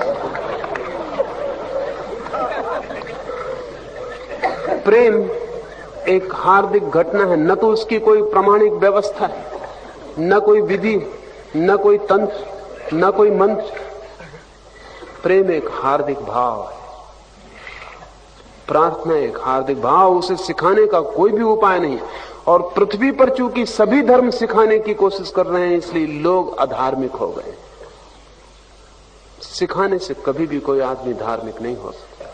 प्रेम एक हार्दिक घटना है, न तो उसकी कोई प्रामाणिक व्यवस्था है, न कोई विधि, न कोई तंत्र, न कोई मंत्र। प्रेम एक हार्दिक भाव है, प्रार्थना एक हार्दिक भाव, उसे सिखाने का कोई भी उपाय नहीं। और पृथ्वी पर चूंकि सभी धर्म सिखाने की कोशिश कर रहे हैं, इसलिए लोग अधार्मिक हो गए। सिखाने से कभी भी कोई आदमी धार्मिक नहीं हो सकता।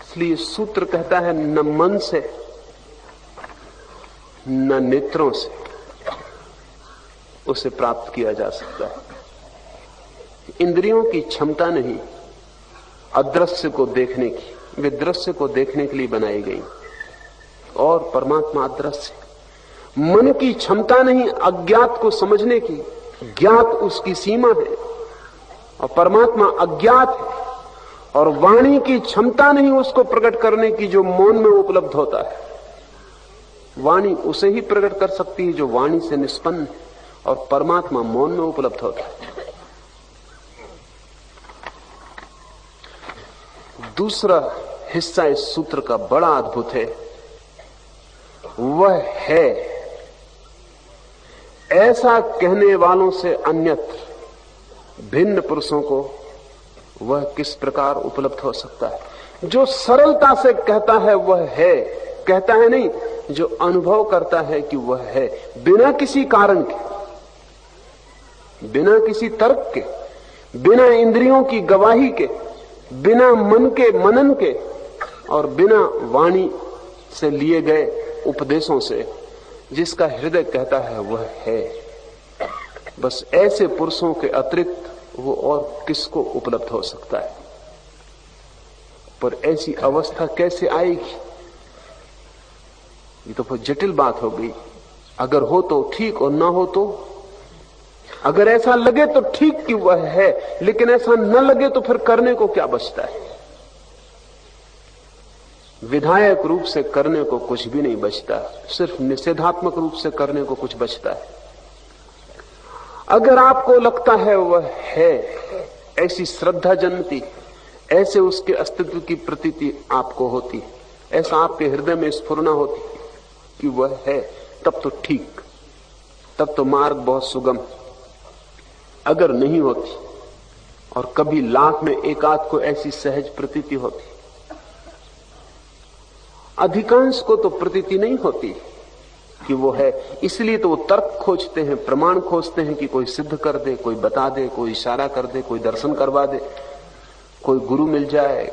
इसलिए सूत्र कहता है न मन से न नेत्रों से उसे प्राप्त किया जा सकता है। इंद्रियों की क्षमता नहीं अदृश्य को देखने की, वे दृश्य को देखने के लिए बनाई गई, और परमात्मा अदृश्य। मन की क्षमता नहीं अज्ञात को समझने की, ज्ञात उसकी सीमा है और परमात्मा अज्ञात है। और वाणी की क्षमता नहीं उसको प्रकट करने की जो मौन में उपलब्ध होता है। वाणी उसे ही प्रकट कर सकती है जो वाणी से निष्पन्न है, और परमात्मा मौन में उपलब्ध होता है। दूसरा हिस्सा इस सूत्र का बड़ा अद्भुत है, वह है ऐसा कहने वालों से अन्यत्र भिन्न पुरुषों को वह किस प्रकार उपलब्ध हो सकता है। जो सरलता से कहता है वह है, कहता है नहीं, जो अनुभव करता है कि वह है, बिना किसी कारण के, बिना किसी तर्क के, बिना इंद्रियों की गवाही के, बिना मन के मनन के, और बिना वाणी से लिए गए उपदेशों से, जिसका हृदय कहता है वह है। बस ऐसे पुरुषों के अतिरिक्त वो और किसको उपलब्ध हो सकता है। पर ऐसी अवस्था कैसे आएगी, ये तो बहुत जटिल बात हो गई। अगर हो तो ठीक और ना हो तो, अगर ऐसा लगे तो ठीक कि वह है, लेकिन ऐसा न लगे तो फिर करने को क्या बचता है। विधायक रूप से करने को कुछ भी नहीं बचता, सिर्फ निषेधात्मक रूप से करने को कुछ बचता है। अगर आपको लगता है वह है, ऐसी श्रद्धा जन्मती, ऐसे उसके अस्तित्व की प्रतीति आपको होती, ऐसा आपके हृदय में स्फुरना होती कि वह है, तब तो ठीक, तब तो मार्ग बहुत सुगम। अगर नहीं होती, और कभी लाख में एक आध को ऐसी सहज प्रतीति होती, अधिकांश को तो प्रतीति नहीं होती कि वो है। इसलिए तो वो तर्क खोजते हैं, प्रमाण खोजते हैं कि कोई सिद्ध कर दे, कोई बता दे, कोई इशारा कर दे, कोई दर्शन करवा दे, कोई गुरु मिल जाए,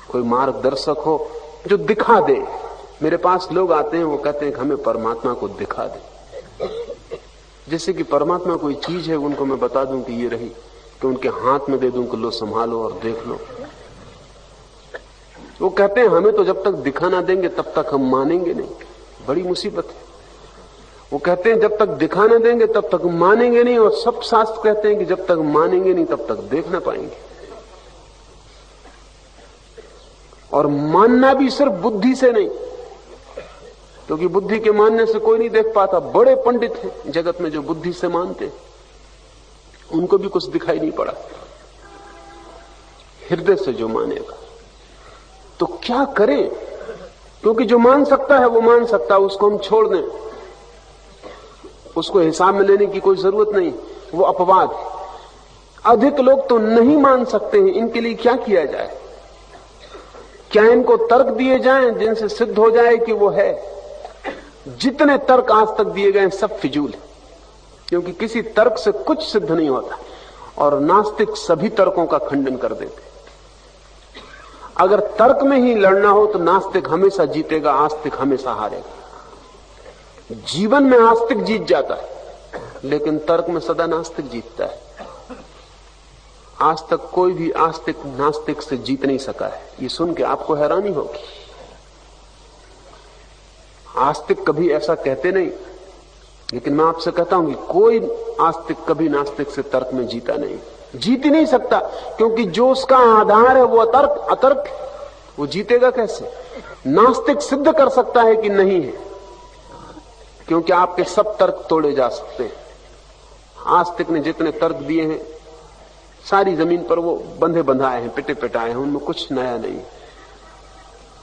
कोई मार्गदर्शक हो जो दिखा दे। मेरे पास लोग आते हैं, वो कहते हैं कि हमें परमात्मा को दिखा दे। जैसे कि परमात्मा कोई चीज है, उनको मैं बता दूं कि ये रही, तो उनके हाथ में दे दूं कि लो संभालो और देख लो। वो कहते हैं हमें तो जब तक दिखा ना देंगे तब तक हम मानेंगे नहीं। बड़ी मुसीबत है। वो कहते हैं जब तक दिखा ना देंगे तब तक मानेंगे नहीं, और सब शास्त्र कहते हैं कि जब तक मानेंगे नहीं तब तक देख ना पाएंगे। और मानना भी सिर्फ बुद्धि से नहीं, क्योंकि बुद्धि के मानने से कोई नहीं देख पाता। बड़े पंडित हैं जगत में जो बुद्धि से मानते, उनको भी कुछ दिखाई नहीं पड़ा। हृदय से जो मानेगा तो क्या करें, क्योंकि जो मान सकता है वो मान सकता है, उसको हम छोड़ दें, उसको हिसाब में लेने की कोई जरूरत नहीं, वो अपवाद है। अधिक लोग तो नहीं मान सकते हैं, इनके लिए क्या किया जाए? क्या इनको तर्क दिए जाएं जिनसे सिद्ध हो जाए कि वो है? जितने तर्क आज तक दिए गए सब फिजूल है, क्योंकि किसी तर्क से कुछ सिद्ध नहीं होता। और नास्तिक सभी तर्कों का खंडन कर देते। अगर तर्क में ही लड़ना हो तो नास्तिक हमेशा जीतेगा, आस्तिक हमेशा हारेगा। जीवन में आस्तिक जीत जाता है, लेकिन तर्क में सदा नास्तिक जीतता है। आज तक कोई भी आस्तिक नास्तिक से जीत नहीं सका है। ये सुन के आपको हैरानी होगी। आस्तिक कभी ऐसा कहते नहीं, लेकिन मैं आपसे कहता हूं कि कोई आस्तिक कभी नास्तिक से तर्क में जीता नहीं, जीत ही नहीं सकता, क्योंकि जो उसका आधार है वो अतर्क, वो जीतेगा कैसे? नास्तिक सिद्ध कर सकता है कि नहीं है, क्योंकि आपके सब तर्क तोड़े जा सकते हैं। आस्तिक ने जितने तर्क दिए हैं सारी जमीन पर वो बंधे बंधाए हैं, पिटे पिटाए हैं, उनमें कुछ नया नहीं।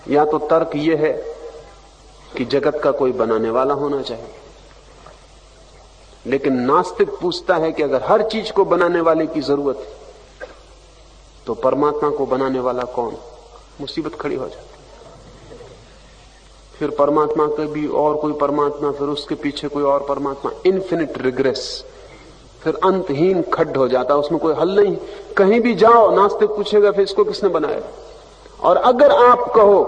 या तो तर्क ये है कि जगत का कोई बनाने वाला होना चाहिए, लेकिन नास्तिक पूछता है कि अगर हर चीज को बनाने वाले की जरूरत है तो परमात्मा को बनाने वाला कौन? मुसीबत खड़ी हो जाती। फिर परमात्मा के भी और कोई परमात्मा, फिर उसके पीछे कोई और परमात्मा, इन्फिनिट रिग्रेस, फिर अंतहीन खड्ड हो जाता, उसमें कोई हल नहीं। कहीं भी जाओ नास्तिक पूछेगा फिर इसको किसने बनाया? और अगर आप कहो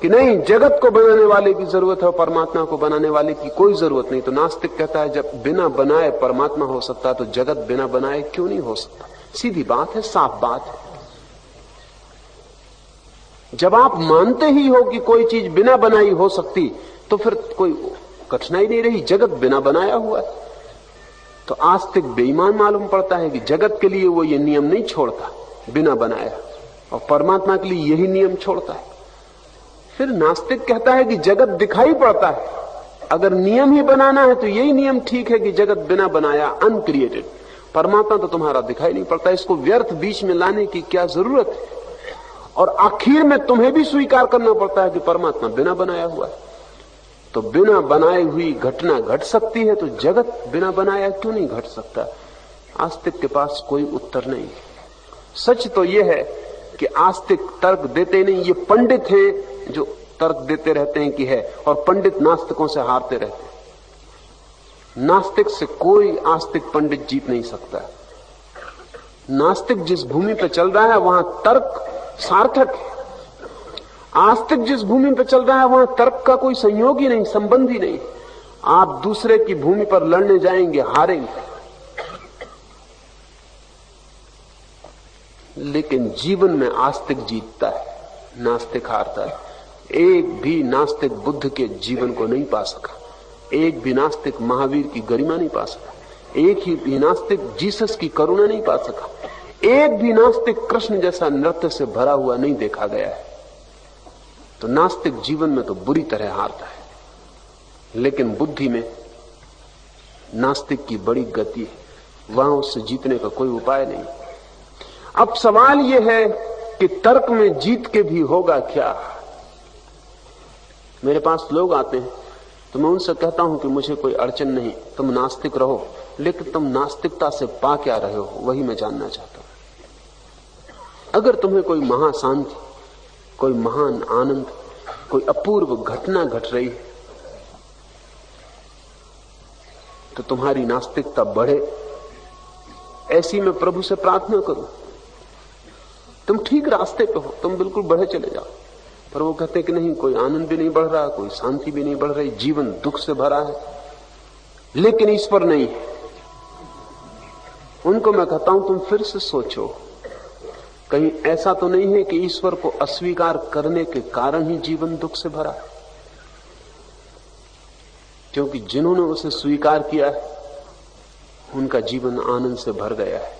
कि नहीं, जगत को बनाने वाले की जरूरत है, परमात्मा को बनाने वाले की कोई जरूरत नहीं, तो नास्तिक कहता है जब बिना बनाए परमात्मा हो सकता है तो जगत बिना बनाए क्यों नहीं हो सकता? सीधी बात है, साफ बात है। जब आप मानते ही हो कि कोई चीज बिना बनाई हो सकती, तो फिर कोई कठिनाई नहीं रही, जगत बिना बनाया हुआ है। तो आस्तिक बेईमान मालूम पड़ता है कि जगत के लिए वो ये नियम नहीं छोड़ता बिना बनाया, और परमात्मा के लिए यही नियम छोड़ता है। फिर नास्तिक कहता है कि जगत दिखाई पड़ता है, अगर नियम ही बनाना है तो यही नियम ठीक है कि जगत बिना बनाया, अनक्रिएटेड। परमात्मा तो तुम्हारा दिखाई नहीं पड़ता, इसको व्यर्थ बीच में लाने की क्या जरूरत है? और आखिर में तुम्हें भी स्वीकार करना पड़ता है कि परमात्मा बिना बनाया हुआ है। तो बिना बनाई हुई घटना घट सकती है, तो जगत बिना बनाया क्यों नहीं घट सकता? आस्तिक के पास कोई उत्तर नहीं। सच तो यह है कि आस्तिक तर्क देते नहीं, ये पंडित हैं जो तर्क देते रहते हैं कि है, और पंडित नास्तिकों से हारते रहते हैं। नास्तिक से कोई आस्तिक पंडित जीत नहीं सकता। नास्तिक जिस भूमि पर चल रहा है वहां तर्क सार्थक है, आस्तिक जिस भूमि पर चल रहा है वहां तर्क का कोई संयोग ही नहीं, संबंध ही नहीं। आप दूसरे की भूमि पर लड़ने जाएंगे, हारेंगे। लेकिन जीवन में आस्तिक जीतता है, नास्तिक हारता है। एक भी नास्तिक बुद्ध के जीवन को नहीं पा सका, एक भी नास्तिक महावीर की गरिमा नहीं पा सका, एक ही भी नास्तिक जीसस की करुणा नहीं पा सका, एक भी नास्तिक कृष्ण जैसा नृत्य से भरा हुआ नहीं देखा गया है। तो नास्तिक जीवन में तो बुरी तरह हारता है, लेकिन बुद्धि में नास्तिक की बड़ी गति है, वहां उससे जीतने का कोई उपाय नहीं। अब सवाल यह है कि तर्क में जीत के भी होगा क्या? मेरे पास लोग आते हैं तो मैं उनसे कहता हूं कि मुझे कोई अड़चन नहीं, तुम नास्तिक रहो, लेकिन तुम नास्तिकता से पा क्या रहे हो वही मैं जानना चाहता हूं। अगर तुम्हें कोई महाशांति, कोई महान आनंद, कोई अपूर्व घटना घट रही है तो तुम्हारी नास्तिकता बढ़े, ऐसी मैं प्रभु से प्रार्थना करूं। तुम ठीक रास्ते पे हो, तुम बिल्कुल बढ़े चले जाओ। पर वो कहते कि नहीं, कोई आनंद भी नहीं बढ़ रहा, कोई शांति भी नहीं बढ़ रही, जीवन दुख से भरा है, लेकिन ईश्वर नहीं है। उनको मैं कहता हूं तुम फिर से सोचो, कहीं ऐसा तो नहीं है कि ईश्वर को अस्वीकार करने के कारण ही जीवन दुख से भरा है? क्योंकि जिन्होंने उसे स्वीकार किया है उनका जीवन आनंद से भर गया है।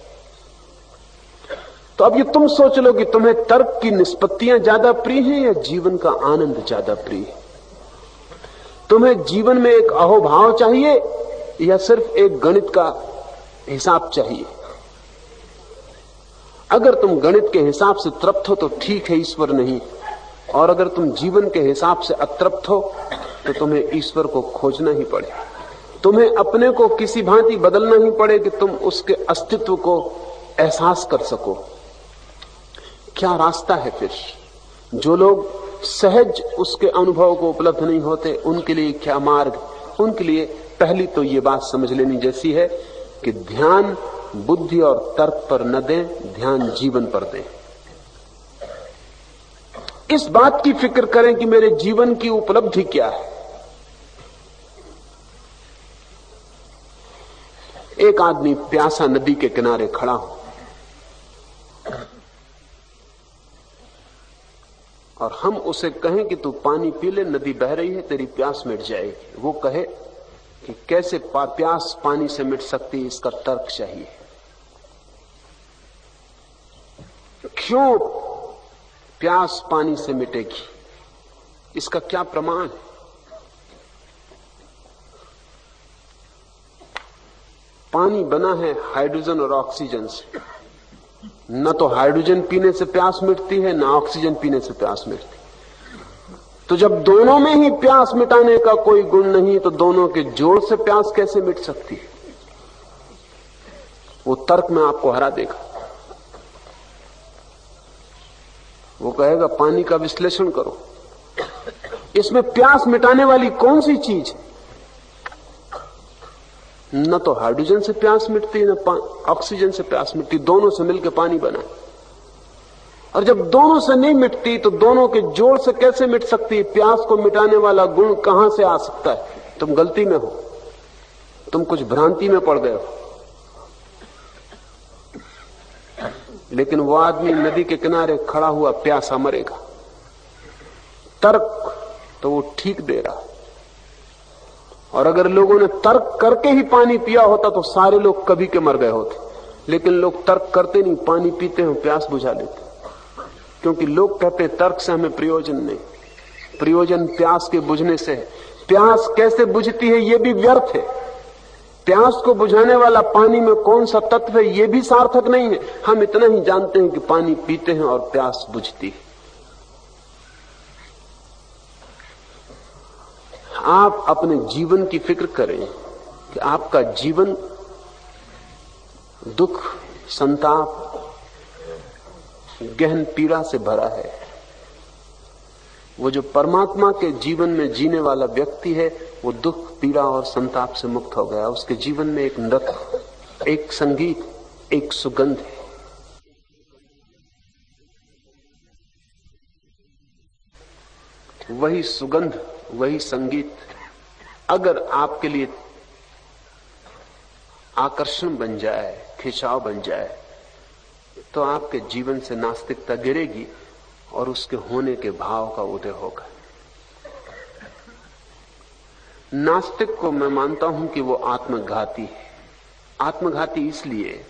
तो अब ये तुम सोच लो कि तुम्हें तर्क की निष्पत्तियां ज्यादा प्रिय हैं या जीवन का आनंद ज्यादा प्रिय है? तुम्हें जीवन में एक अहोभाव चाहिए या सिर्फ एक गणित का हिसाब चाहिए? अगर तुम गणित के हिसाब से तृप्त हो तो ठीक है, ईश्वर नहीं। और अगर तुम जीवन के हिसाब से अतृप्त हो तो तुम्हें ईश्वर को खोजना ही पड़े। तुम्हें अपने को किसी भांति बदलना ही पड़े कि तुम उसके अस्तित्व को एहसास कर सको। क्या रास्ता है फिर? जो लोग सहज उसके अनुभव को उपलब्ध नहीं होते, उनके लिए क्या मार्ग? उनके लिए पहली तो ये बात समझ लेनी जैसी है कि ध्यान बुद्धि और तर्क पर न दें, ध्यान जीवन पर दें। इस बात की फिक्र करें कि मेरे जीवन की उपलब्धि क्या है। एक आदमी प्यासा नदी के किनारे खड़ा हो और हम उसे कहें कि तू पानी पी ले, नदी बह रही है, तेरी प्यास मिट जाएगी। वो कहे कि कैसे प्यास पानी से मिट सकती है, इसका तर्क चाहिए। क्यों प्यास पानी से मिटेगी? इसका क्या प्रमाण है? पानी बना है हाइड्रोजन और ऑक्सीजन से। न तो हाइड्रोजन पीने से प्यास मिटती है, न ऑक्सीजन पीने से प्यास मिटती। तो जब दोनों में ही प्यास मिटाने का कोई गुण नहीं, तो दोनों के जोड़ से प्यास कैसे मिट सकती है? वो तर्क में आपको हरा देगा। वो कहेगा पानी का विश्लेषण करो, इसमें प्यास मिटाने वाली कौन सी चीज है? न तो हाइड्रोजन से प्यास मिटती, न ऑक्सीजन से प्यास मिटती। दोनों से मिलकर पानी बना। और जब दोनों से नहीं मिटती तो दोनों के जोड़ से कैसे मिट सकती? प्यास को मिटाने वाला गुण कहां से आ सकता है? तुम गलती में हो, तुम कुछ भ्रांति में पड़ गए हो। लेकिन वो आदमी नदी के किनारे खड़ा हुआ प्यासा मरेगा। तर्क तो वो ठीक दे रहा। और अगर लोगों ने तर्क करके ही पानी पिया होता तो सारे लोग कभी के मर गए होते। लेकिन लोग तर्क करते नहीं, पानी पीते हैं, प्यास बुझा लेते। क्योंकि लोग कहते हैं तर्क से हमें प्रयोजन नहीं, प्रयोजन प्यास के बुझने से है। प्यास कैसे बुझती है ये भी व्यर्थ है। प्यास को बुझाने वाला पानी में कौन सा तत्व है ये भी सार्थक नहीं है। हम इतना ही जानते हैं कि पानी पीते हैं और प्यास बुझती है। आप अपने जीवन की फिक्र करें कि आपका जीवन दुख, संताप, गहन पीड़ा से भरा है। वो जो परमात्मा के जीवन में जीने वाला व्यक्ति है, वो दुख, पीड़ा और संताप से मुक्त हो गया। उसके जीवन में एक नृत्य, एक संगीत, एक सुगंध है। वही सुगंध, वही संगीत अगर आपके लिए आकर्षण बन जाए, खिंचाव बन जाए, तो आपके जीवन से नास्तिकता गिरेगी और उसके होने के भाव का उदय होगा। नास्तिक को मैं मानता हूं कि वो आत्मघाती है। आत्मघाती इसलिए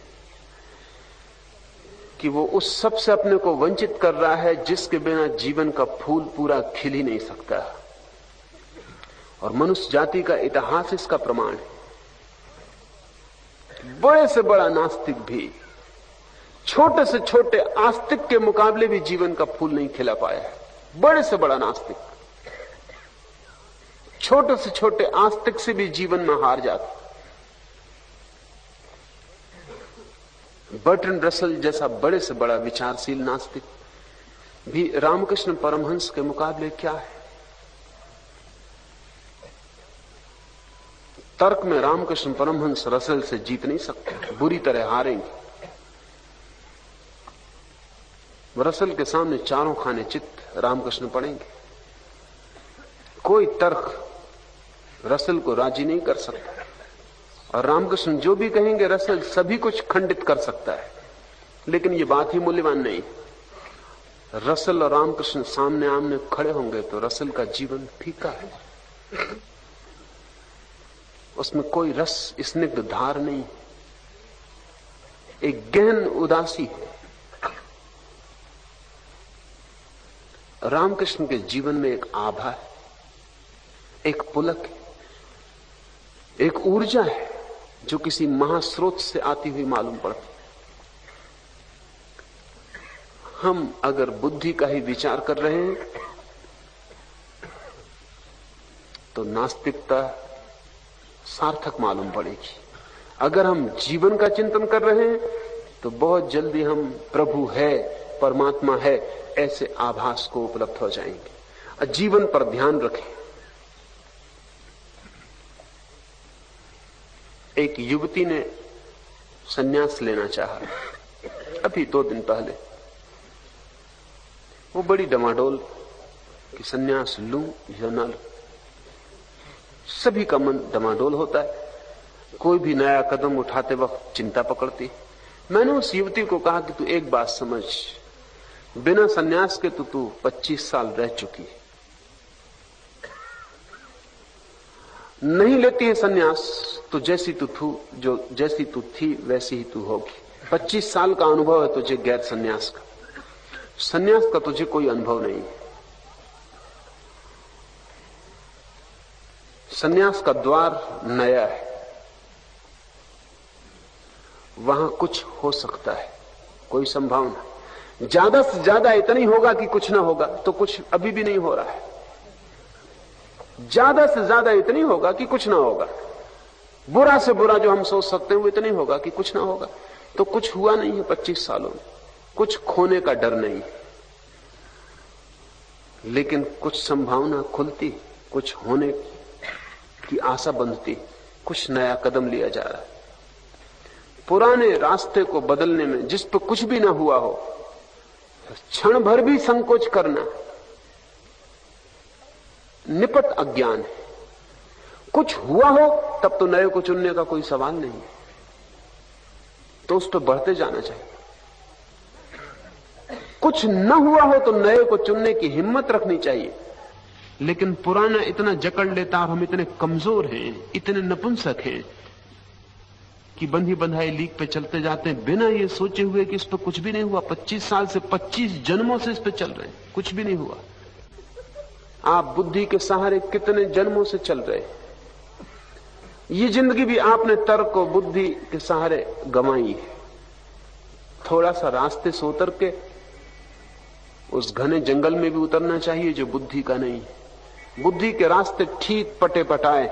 कि वो उस सब से अपने को वंचित कर रहा है जिसके बिना जीवन का फूल पूरा खिल ही नहीं सकता। और मनुष्य जाति का इतिहास इसका प्रमाण है। बड़े से बड़ा नास्तिक भी छोटे से छोटे आस्तिक के मुकाबले भी जीवन का फूल नहीं खिला पाया है। बड़े से बड़ा नास्तिक छोटे से छोटे आस्तिक से भी जीवन में हार जाता। बर्ट्रैंड रसल जैसा बड़े से बड़ा विचारशील नास्तिक भी रामकृष्ण परमहंस के मुकाबले क्या है? तर्क में रामकृष्ण परमहंस रसल से जीत नहीं सकते, बुरी तरह हारेंगे। रसल के सामने चारों खाने चित्त रामकृष्ण पड़ेंगे। कोई तर्क रसल को राजी नहीं कर सकता। और रामकृष्ण जो भी कहेंगे रसल सभी कुछ खंडित कर सकता है। लेकिन ये बात ही मूल्यवान नहीं। रसल और रामकृष्ण सामने आमने खड़े होंगे तो रसल का जीवन फीका है, उसमें कोई रस, स्निग्ध धार नहीं, एक गहन उदासी है। रामकृष्ण के जीवन में एक आभा है, एक पुलक है, एक ऊर्जा है जो किसी महास्रोत से आती हुई मालूम पड़ती। हम अगर बुद्धि का ही विचार कर रहे हैं तो नास्तिकता सार्थक मालूम पड़ेगी। अगर हम जीवन का चिंतन कर रहे हैं तो बहुत जल्दी हम प्रभु है, परमात्मा है, ऐसे आभास को उपलब्ध हो जाएंगे। जीवन पर ध्यान रखें। एक युवती ने संन्यास लेना चाहा, अभी 2 दिन पहले। वो बड़ी डमाडोल कि संन्यास लूं या ना लूं। सभी का मन डमाडोल होता है, कोई भी नया कदम उठाते वक्त चिंता पकड़ती। मैंने उस युवती को कहा कि तू एक बात समझ, बिना संन्यास के तो तू 25 साल रह चुकी है, नहीं लेती है संन्यास तो जैसी तू थी वैसी ही तू होगी। 25 साल का अनुभव है तुझे गैर संन्यास का, संन्यास का तुझे कोई अनुभव नहीं है। संन्यास का द्वार नया है, वहां कुछ हो सकता है, कोई संभावना। ज्यादा से ज्यादा इतना ही होगा कि कुछ ना होगा, तो कुछ अभी भी नहीं हो रहा है। ज्यादा से ज्यादा इतनी होगा कि कुछ ना होगा। बुरा से बुरा जो हम सोच सकते हैं वो इतना ही होगा कि कुछ ना होगा। तो कुछ हुआ नहीं है 25 सालों में, कुछ खोने का डर नहीं, लेकिन कुछ संभावना खुलती, कुछ होने की आशा बंधती, कुछ नया कदम लिया जा रहा है। पुराने रास्ते को बदलने में जिस पर कुछ भी ना हुआ हो, क्षण भर भी संकोच करना निपट अज्ञान है। कुछ हुआ हो तब तो नए को चुनने का कोई सवाल नहीं, तो उस पर बढ़ते जाना चाहिए। कुछ न हुआ हो तो नए को चुनने की हिम्मत रखनी चाहिए। लेकिन पुराना इतना जकड़ लेता, और हम इतने कमजोर हैं, इतने नपुंसक हैं कि बंधी बंधाई लीक पे चलते जाते हैं बिना ये सोचे हुए कि इस पर कुछ भी नहीं हुआ। 25 साल से, 25 जन्मों से इस पे चल रहे हैं, कुछ भी नहीं हुआ। आप बुद्धि के सहारे कितने जन्मों से चल रहे हैं। ये जिंदगी भी आपने तर्क और बुद्धि के सहारे गंवाई है। थोड़ा सा रास्ते से उतर के उस घने जंगल में भी उतरना चाहिए जो बुद्धि का नहीं है। बुद्धि के रास्ते ठीक पटे पटाए,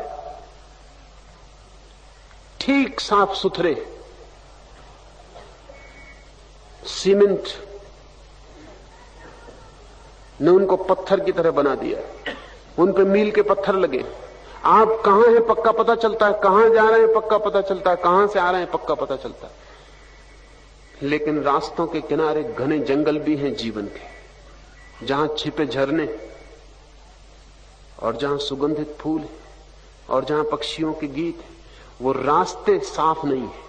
ठीक साफ सुथरे, सीमेंट ने उनको पत्थर की तरह बना दिया, उन पे मील के पत्थर लगे। आप कहां हैं पक्का पता चलता है, कहां जा रहे हैं पक्का पता चलता है, कहां से आ रहे हैं पक्का पता चलता है। लेकिन रास्तों के किनारे घने जंगल भी हैं जीवन के, जहां छिपे झरने और जहां सुगंधित फूल और जहां पक्षियों के गीत। वो रास्ते साफ नहीं है,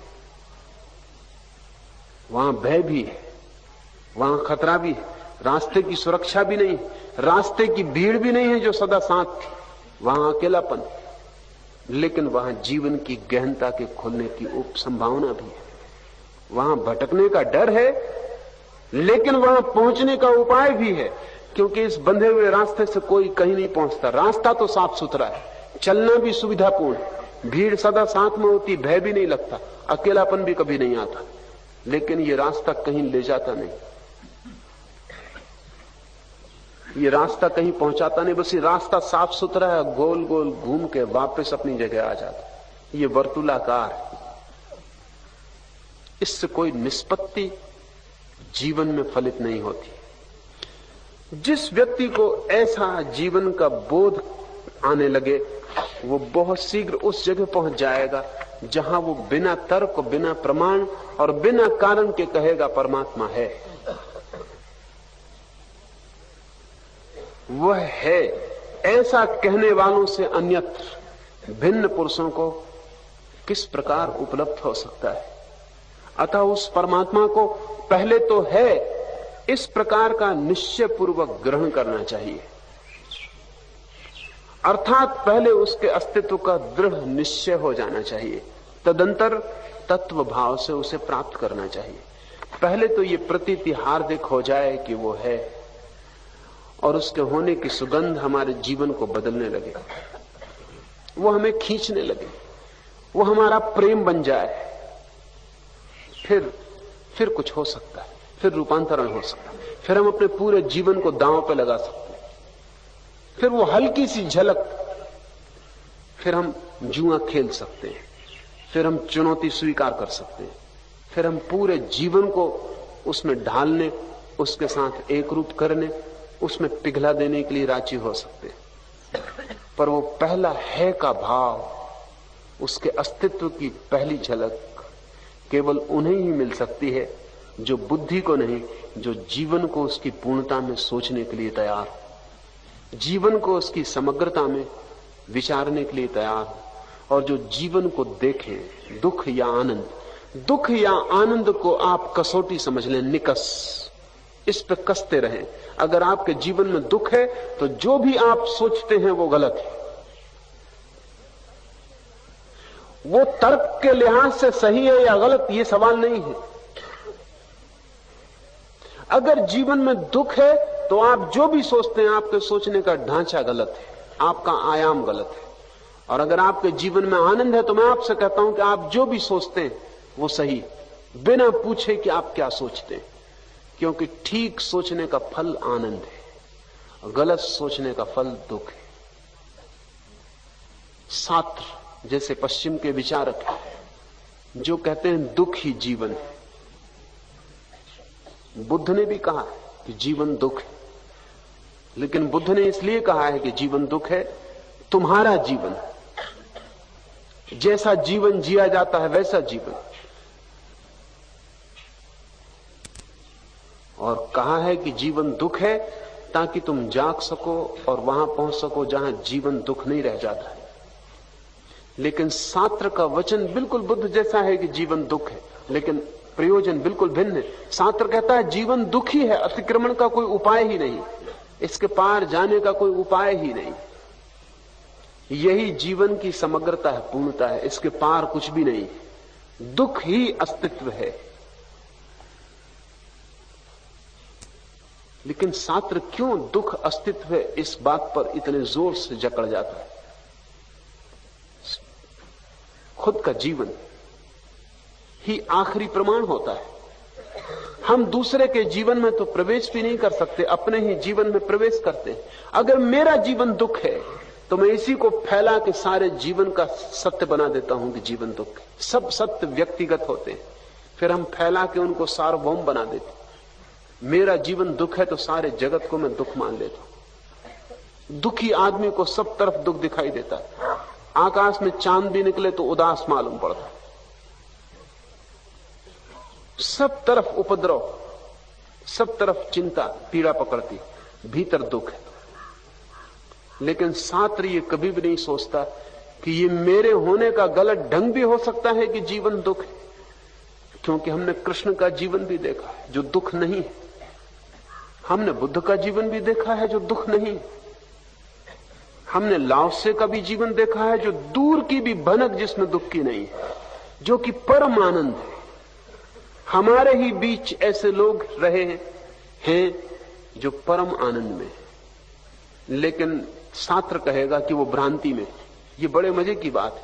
वहां भय भी है, वहां खतरा भी है, रास्ते की सुरक्षा भी नहीं, रास्ते की भीड़ भी नहीं है जो सदा साथ थी, वहां अकेलापन। लेकिन वहां जीवन की गहनता के खुलने की संभावना भी है। वहां भटकने का डर है, लेकिन वहां पहुंचने का उपाय भी है, क्योंकि इस बंधे हुए रास्ते से कोई कहीं नहीं पहुंचता। रास्ता तो साफ सुथरा है, चलना भी सुविधापूर्ण, भीड़ सदा साथ में होती, भय भी नहीं लगता, अकेलापन भी कभी नहीं आता। लेकिन ये रास्ता कहीं ले जाता नहीं, ये रास्ता कहीं पहुंचाता नहीं। बस ये रास्ता साफ सुथरा है, गोल गोल घूम के वापस अपनी जगह आ जाता। ये वर्तुलाकार है, इससे कोई निष्पत्ति जीवन में फलित नहीं होती। जिस व्यक्ति को ऐसा जीवन का बोध आने लगे, वो बहुत शीघ्र उस जगह पहुंच जाएगा जहां वो बिना तर्क, बिना प्रमाण और बिना कारण के कहेगा परमात्मा है। वह है, ऐसा कहने वालों से अन्यत्र भिन्न पुरुषों को किस प्रकार उपलब्ध हो सकता है। अतः उस परमात्मा को पहले तो है इस प्रकार का निश्चय पूर्वक ग्रहण करना चाहिए, अर्थात पहले उसके अस्तित्व का दृढ़ निश्चय हो जाना चाहिए, तदंतर तत्व भाव से उसे प्राप्त करना चाहिए। पहले तो ये प्रतीति हार्दिक हो जाए कि वो है, और उसके होने की सुगंध हमारे जीवन को बदलने लगे, वो हमें खींचने लगे, वो हमारा प्रेम बन जाए, फिर कुछ हो सकता है, फिर रूपांतरण हो सकता है, फिर हम अपने पूरे जीवन को दांव पे लगा सकते हैं। फिर वो हल्की सी झलक, फिर हम जुआ खेल सकते हैं, फिर हम चुनौती स्वीकार कर सकते हैं, फिर हम पूरे जीवन को उसमें ढालने, उसके साथ एक रूप करने, उसमें पिघला देने के लिए राजी हो सकते हैं। पर वो पहला है का भाव, उसके अस्तित्व की पहली झलक केवल उन्हें ही मिल सकती है जो बुद्धि को नहीं, जो जीवन को उसकी पूर्णता में सोचने के लिए तैयार हो, जीवन को उसकी समग्रता में विचारने के लिए तैयार हो, और जो जीवन को देखे, दुख या आनंद। दुख या आनंद को आप कसौटी समझ लें, निकस, इस पे कसते रहें। अगर आपके जीवन में दुख है तो जो भी आप सोचते हैं वो गलत है। वो तर्क के लिहाज से सही है या गलत, ये सवाल नहीं है। अगर जीवन में दुख है तो आप जो भी सोचते हैं, आपके सोचने का ढांचा गलत है, आपका आयाम गलत है। और अगर आपके जीवन में आनंद है तो मैं आपसे कहता हूं कि आप जो भी सोचते हैं वो सही, बिना पूछे कि आप क्या सोचते हैं, क्योंकि ठीक सोचने का फल आनंद है और गलत सोचने का फल दुख है। सात्र जैसे पश्चिम के विचारक जो कहते हैं दुख ही जीवन है, बुद्ध ने भी कहा कि जीवन दुख है, लेकिन बुद्ध ने इसलिए कहा है कि जीवन दुख है, तुम्हारा जीवन, जैसा जीवन जिया जाता है वैसा जीवन, और कहा है कि जीवन दुख है ताकि तुम जाग सको और वहां पहुंच सको जहां जीवन दुख नहीं रह जाता है। लेकिन सात्र का वचन बिल्कुल बुद्ध जैसा है कि जीवन दुख है, लेकिन प्रयोजन बिल्कुल भिन्न है। सात्र कहता है जीवन दुख ही है, अतिक्रमण का कोई उपाय ही नहीं, इसके पार जाने का कोई उपाय ही नहीं। यही जीवन की समग्रता है, पूर्णता है, इसके पार कुछ भी नहीं, दुख ही अस्तित्व है। लेकिन सात्र क्यों दुख अस्तित्व है इस बात पर इतने जोर से जकड़ जाता है? खुद का जीवन ही आखिरी प्रमाण होता है। हम दूसरे के जीवन में तो प्रवेश भी नहीं कर सकते, अपने ही जीवन में प्रवेश करते हैं। अगर मेरा जीवन दुख है तो मैं इसी को फैला के सारे जीवन का सत्य बना देता हूं कि जीवन दुख है। सब सत्य व्यक्तिगत होते हैं, फिर हम फैला के उनको सार्वभौम बना देते हैं। मेरा जीवन दुख है तो सारे जगत को मैं दुख मान लेता हूं। दुखी आदमी को सब तरफ दुख दिखाई देता है। आकाश में चांद भी निकले तो उदास मालूम पड़ता है। सब तरफ उपद्रव, सब तरफ चिंता, पीड़ा पकड़ती, भीतर दुख है। लेकिन सात्र ये कभी भी नहीं सोचता कि ये मेरे होने का गलत ढंग भी हो सकता है कि जीवन दुख है, क्योंकि हमने कृष्ण का जीवन भी देखा है जो दुख नहीं है, हमने बुद्ध का जीवन भी देखा है जो दुख नहीं है, हमने लाओसे का भी जीवन देखा है जो दूर की भी भनक जिसमें दुख की नहीं है, जो कि परम आनंद है। हमारे ही बीच ऐसे लोग रहे हैं जो परम आनंद में, लेकिन सात्र कहेगा कि वो भ्रांति में। ये बड़े मजे की बात है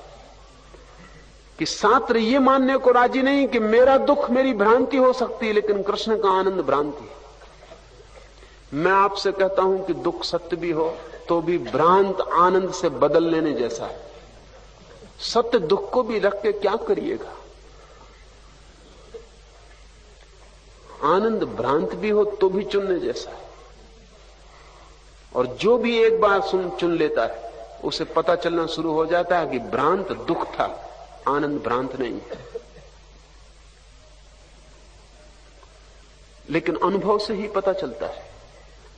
कि सात्र ये मानने को राजी नहीं कि मेरा दुख मेरी भ्रांति हो सकती है, लेकिन कृष्ण का आनंद भ्रांति है। मैं आपसे कहता हूं कि दुख सत्य भी हो तो भी भ्रांत आनंद से बदल लेने जैसा है। सत्य दुख को भी रख के क्या करिएगा? आनंद भ्रांत भी हो तो भी चुनने जैसा है। और जो भी एक बार चुन लेता है उसे पता चलना शुरू हो जाता है कि भ्रांत दुख था, आनंद भ्रांत नहीं है। लेकिन अनुभव से ही पता चलता है,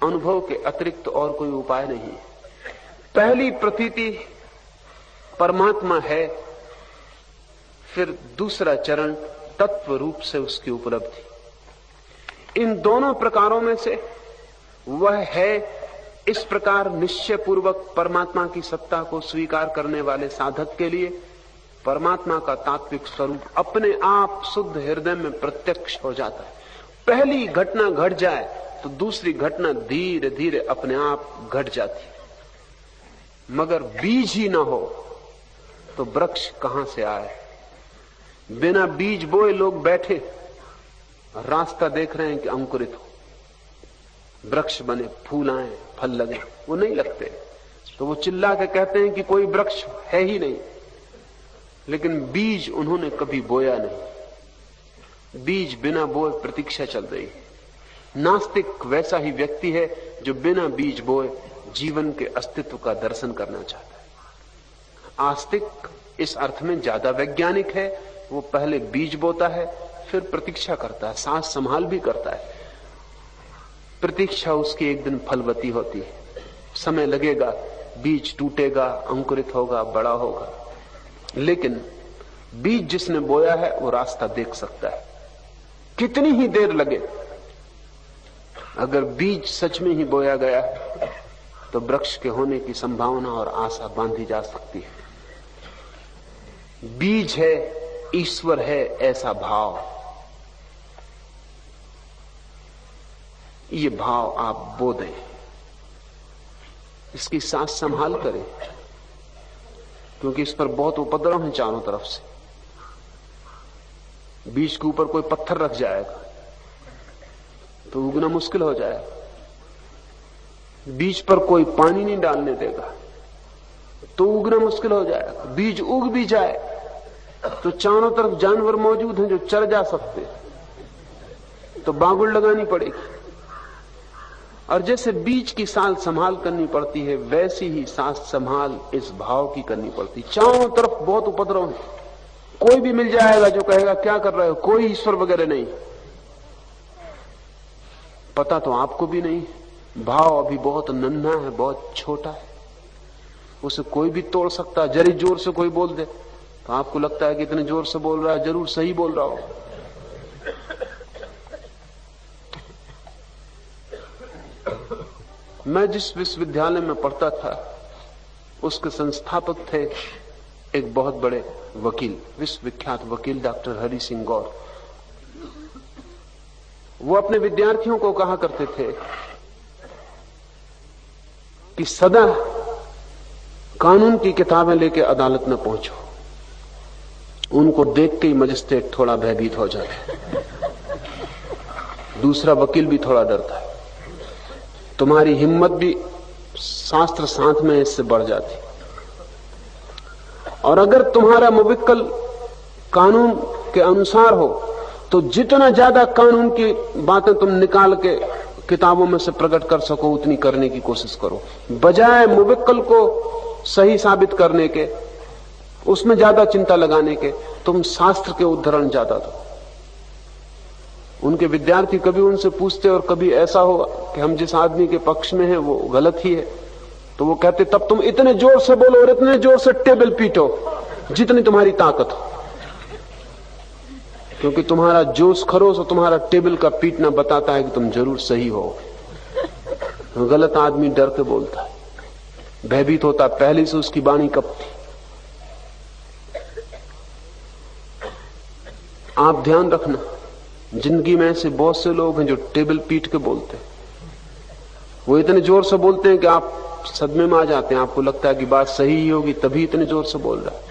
अनुभव के अतिरिक्त और कोई उपाय नहीं है। पहली प्रतीति परमात्मा है, फिर दूसरा चरण तत्व रूप से उसकी उपलब्धि। इन दोनों प्रकारों में से वह है, इस प्रकार निश्चय पूर्वक परमात्मा की सत्ता को स्वीकार करने वाले साधक के लिए परमात्मा का तात्विक स्वरूप अपने आप शुद्ध हृदय में प्रत्यक्ष हो जाता है। पहली घटना घट जाए तो दूसरी घटना धीरे धीरे अपने आप घट जाती। मगर बीज ही ना हो तो वृक्ष कहां से आए? बिना बीज बोए लोग बैठे रास्ता देख रहे हैं कि अंकुरित हो, वृक्ष बने, फूल आए, फल लगे, वो नहीं लगते। तो वो चिल्ला के कहते हैं कि कोई वृक्ष है ही नहीं। लेकिन बीज उन्होंने कभी बोया नहीं। बीज बिना बोए प्रतीक्षा चल रही है। नास्तिक वैसा ही व्यक्ति है जो बिना बीज बोए जीवन के अस्तित्व का दर्शन करना चाहता है। आस्तिक इस अर्थ में ज्यादा वैज्ञानिक है, वो पहले बीज बोता है, फिर प्रतीक्षा करता है, सांस संभाल भी करता है। प्रतीक्षा उसकी एक दिन फलवती होती है। समय लगेगा, बीज टूटेगा, अंकुरित होगा, बड़ा होगा। लेकिन बीज जिसने बोया है वो रास्ता देख सकता है, कितनी ही देर लगे। अगर बीज सच में ही बोया गया है तो वृक्ष के होने की संभावना और आशा बांधी जा सकती है। बीज है, ईश्वर है, ऐसा भाव, ये भाव आप बो दें, इसकी सांस संभाल करें, क्योंकि इस पर बहुत उपद्रव है चारों तरफ से। बीज के ऊपर कोई पत्थर रख जाएगा तो उगना मुश्किल हो जाएगा। बीज पर कोई पानी नहीं डालने देगा तो उगना मुश्किल हो जाएगा। बीज उग भी जाए तो चारों तरफ जानवर मौजूद हैं जो चर जा सकते हैं, तो बागुड़ लगानी पड़ेगी। और जैसे बीज की सांस संभाल करनी पड़ती है, वैसी ही सांस संभाल इस भाव की करनी पड़ती। चारों तरफ बहुत उपद्रव है, कोई भी मिल जाएगा जो कहेगा क्या कर रहे हो, कोई ईश्वर वगैरह नहीं, पता तो आपको भी नहीं। भाव अभी बहुत नन्हा है, बहुत छोटा है, उसे कोई भी तोड़ सकता है। जरी जोर से कोई बोल दे तो आपको लगता है कि इतने जोर से बोल रहा है, जरूर सही बोल रहा हो। मैं जिस विश्वविद्यालय में पढ़ता था उसके संस्थापक थे एक बहुत बड़े वकील, विश्वविख्यात वकील डॉक्टर हरि सिंह गौर। वो अपने विद्यार्थियों को कहा करते थे कि सदा कानून की किताबें लेके अदालत में पहुंचो। उनको देख के ही मजिस्ट्रेट थोड़ा भयभीत हो जाता है, दूसरा वकील भी थोड़ा डरता है, तुम्हारी हिम्मत भी शास्त्र साथ में इससे बढ़ जाती। और अगर तुम्हारा मुवक्किल कानून के अनुसार हो तो जितना ज्यादा कानून की बातें तुम निकाल के किताबों में से प्रकट कर सको उतनी करने की कोशिश करो, बजाय मुवक्किल को सही साबित करने के, उसमें ज्यादा चिंता लगाने के, तुम शास्त्र के उद्धरण ज्यादा दो। उनके विद्यार्थी कभी उनसे पूछते और कभी ऐसा हो कि हम जिस आदमी के पक्ष में हैं वो गलत ही है, तो वो कहते तब तुम इतने जोर से बोलो और इतने जोर से टेबल पीटो जितनी तुम्हारी ताकत हो, क्योंकि तुम्हारा जोश खरोश और तुम्हारा टेबल का पीटना बताता है कि तुम जरूर सही हो। गलत आदमी डर के बोलता है, भयभीत होता, पहले से उसकी वाणी कपती। आप ध्यान रखना, जिंदगी में ऐसे बहुत से लोग हैं जो टेबल पीट के बोलते हैं। वो इतने जोर से बोलते हैं कि आप सदमे में आ जाते हैं, आपको लगता है कि बात सही ही होगी तभी इतने जोर से बोल रहा है।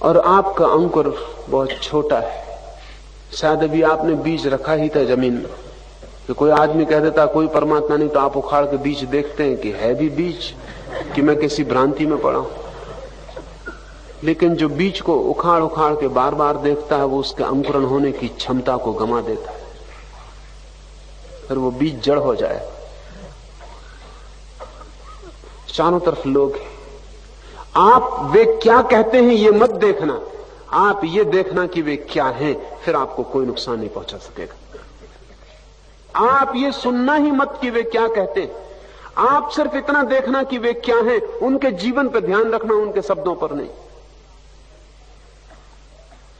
और आपका अंकुर बहुत छोटा है, शायद अभी आपने बीज रखा ही था जमीन में। तो कोई आदमी कह देता कोई परमात्मा नहीं, तो आप उखाड़ के बीज देखते हैं कि है भी बीज कि मैं किसी भ्रांति में पड़ा हूं। लेकिन जो बीज को उखाड़ उखाड़ के बार बार देखता है वो उसके अंकुरण होने की क्षमता को गंवा देता है, फिर वो बीज जड़ हो जाए। चारों तरफ लोग हैं, आप वे क्या कहते हैं ये मत देखना, आप ये देखना कि वे क्या हैं, फिर आपको कोई नुकसान नहीं पहुंचा सकेगा। आप ये सुनना ही मत कि वे क्या कहते हैं, आप सिर्फ इतना देखना कि वे क्या हैं, उनके जीवन पर ध्यान रखना, उनके शब्दों पर नहीं।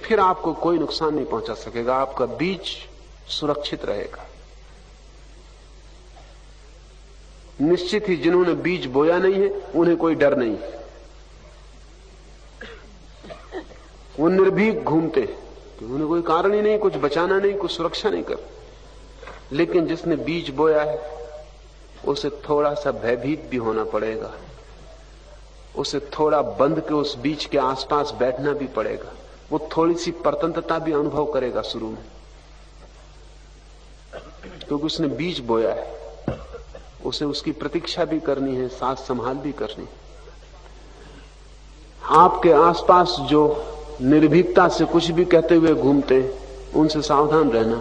फिर आपको कोई नुकसान नहीं पहुंचा सकेगा, आपका बीज सुरक्षित रहेगा। निश्चित ही जिन्होंने बीज बोया नहीं है उन्हें कोई डर नहीं है, वो निर्भीक घूमते, उन्हें कोई कारण ही नहीं, कुछ बचाना नहीं, कुछ सुरक्षा नहीं कर। लेकिन जिसने बीज बोया है उसे थोड़ा सा भयभीत भी होना पड़ेगा, उसे थोड़ा बंध के उस बीज के आसपास बैठना भी पड़ेगा, वो थोड़ी सी परतंत्रता भी अनुभव करेगा शुरू में, क्योंकि उसने बीज बोया है। उसे उसकी प्रतीक्षा भी करनी है, साथ संभाल भी करनी है। आपके आसपास जो निर्भीकता से कुछ भी कहते हुए घूमते हैं, उनसे सावधान रहना,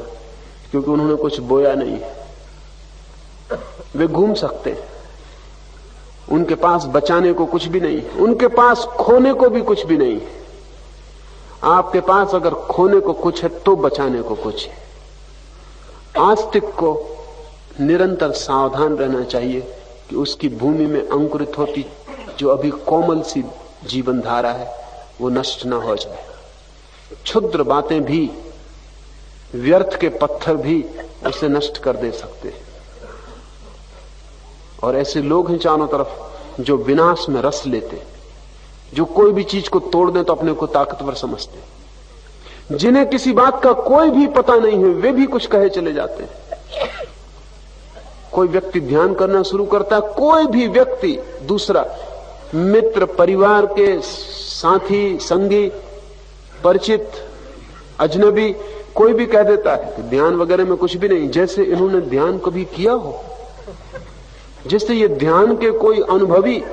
क्योंकि उन्होंने कुछ बोया नहीं है। वे घूम सकते हैं, उनके पास बचाने को कुछ भी नहीं, उनके पास खोने को भी कुछ भी नहीं। आपके पास अगर खोने को कुछ है तो बचाने को कुछ है। आस्तिक को निरंतर सावधान रहना चाहिए कि उसकी भूमि में अंकुरित होती जो अभी कोमल सी जीवन धारा है वो नष्ट ना हो जाए। क्षुद्र बातें भी, व्यर्थ के पत्थर भी उसे नष्ट कर दे सकते हैं। और ऐसे लोग हैं चारों तरफ जो विनाश में रस लेते, जो कोई भी चीज को तोड़ दें तो अपने को ताकतवर समझते, जिन्हें किसी बात का कोई भी पता नहीं है, वे भी कुछ कहे चले जाते हैं। कोई व्यक्ति ध्यान करना शुरू करता है, कोई भी व्यक्ति दूसरा, मित्र, परिवार के साथी, संगी, परिचित, अजनबी, कोई भी कह देता है कि ध्यान वगैरह में कुछ भी नहीं, जैसे इन्होंने ध्यान कभी किया हो, जैसे ये ध्यान के कोई अनुभवी।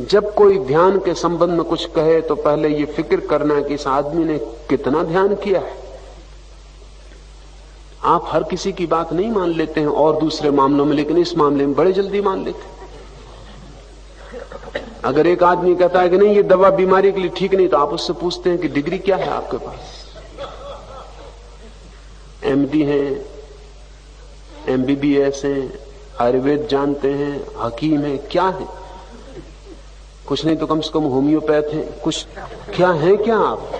जब कोई ध्यान के संबंध में कुछ कहे तो पहले ये फिक्र करना है कि इस आदमी ने कितना ध्यान किया है। आप हर किसी की बात नहीं मान लेते हैं और दूसरे मामलों में, लेकिन इस मामले में बड़े जल्दी मान लेते हैं। अगर एक आदमी कहता है कि नहीं ये दवा बीमारी के लिए ठीक नहीं, तो आप उससे पूछते हैं कि डिग्री क्या है आपके पास, एमडी हैं, एमबीबीएस हैं, आयुर्वेद जानते हैं, हकीम हैं, क्या है? कुछ नहीं तो कम से कम होम्योपैथ हैं, कुछ क्या है क्या आप?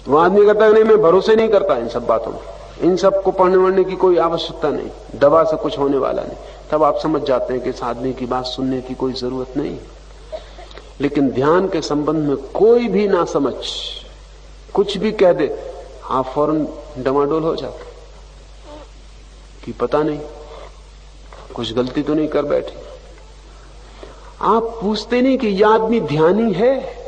वो आदमी कहता है नहीं मैं भरोसे नहीं करता इन सब बातों में, इन सब को पढ़ने वढ़ने की कोई आवश्यकता नहीं, दवा से कुछ होने वाला नहीं। तब आप समझ जाते हैं कि इस आदमी की बात सुनने की कोई जरूरत नहीं। लेकिन ध्यान के संबंध में कोई भी ना समझ कुछ भी कह दे, आप फौरन डमाडोल हो जाते कि पता नहीं कुछ गलती तो नहीं कर बैठे। आप पूछते नहीं कि यह आदमी ध्यानी है।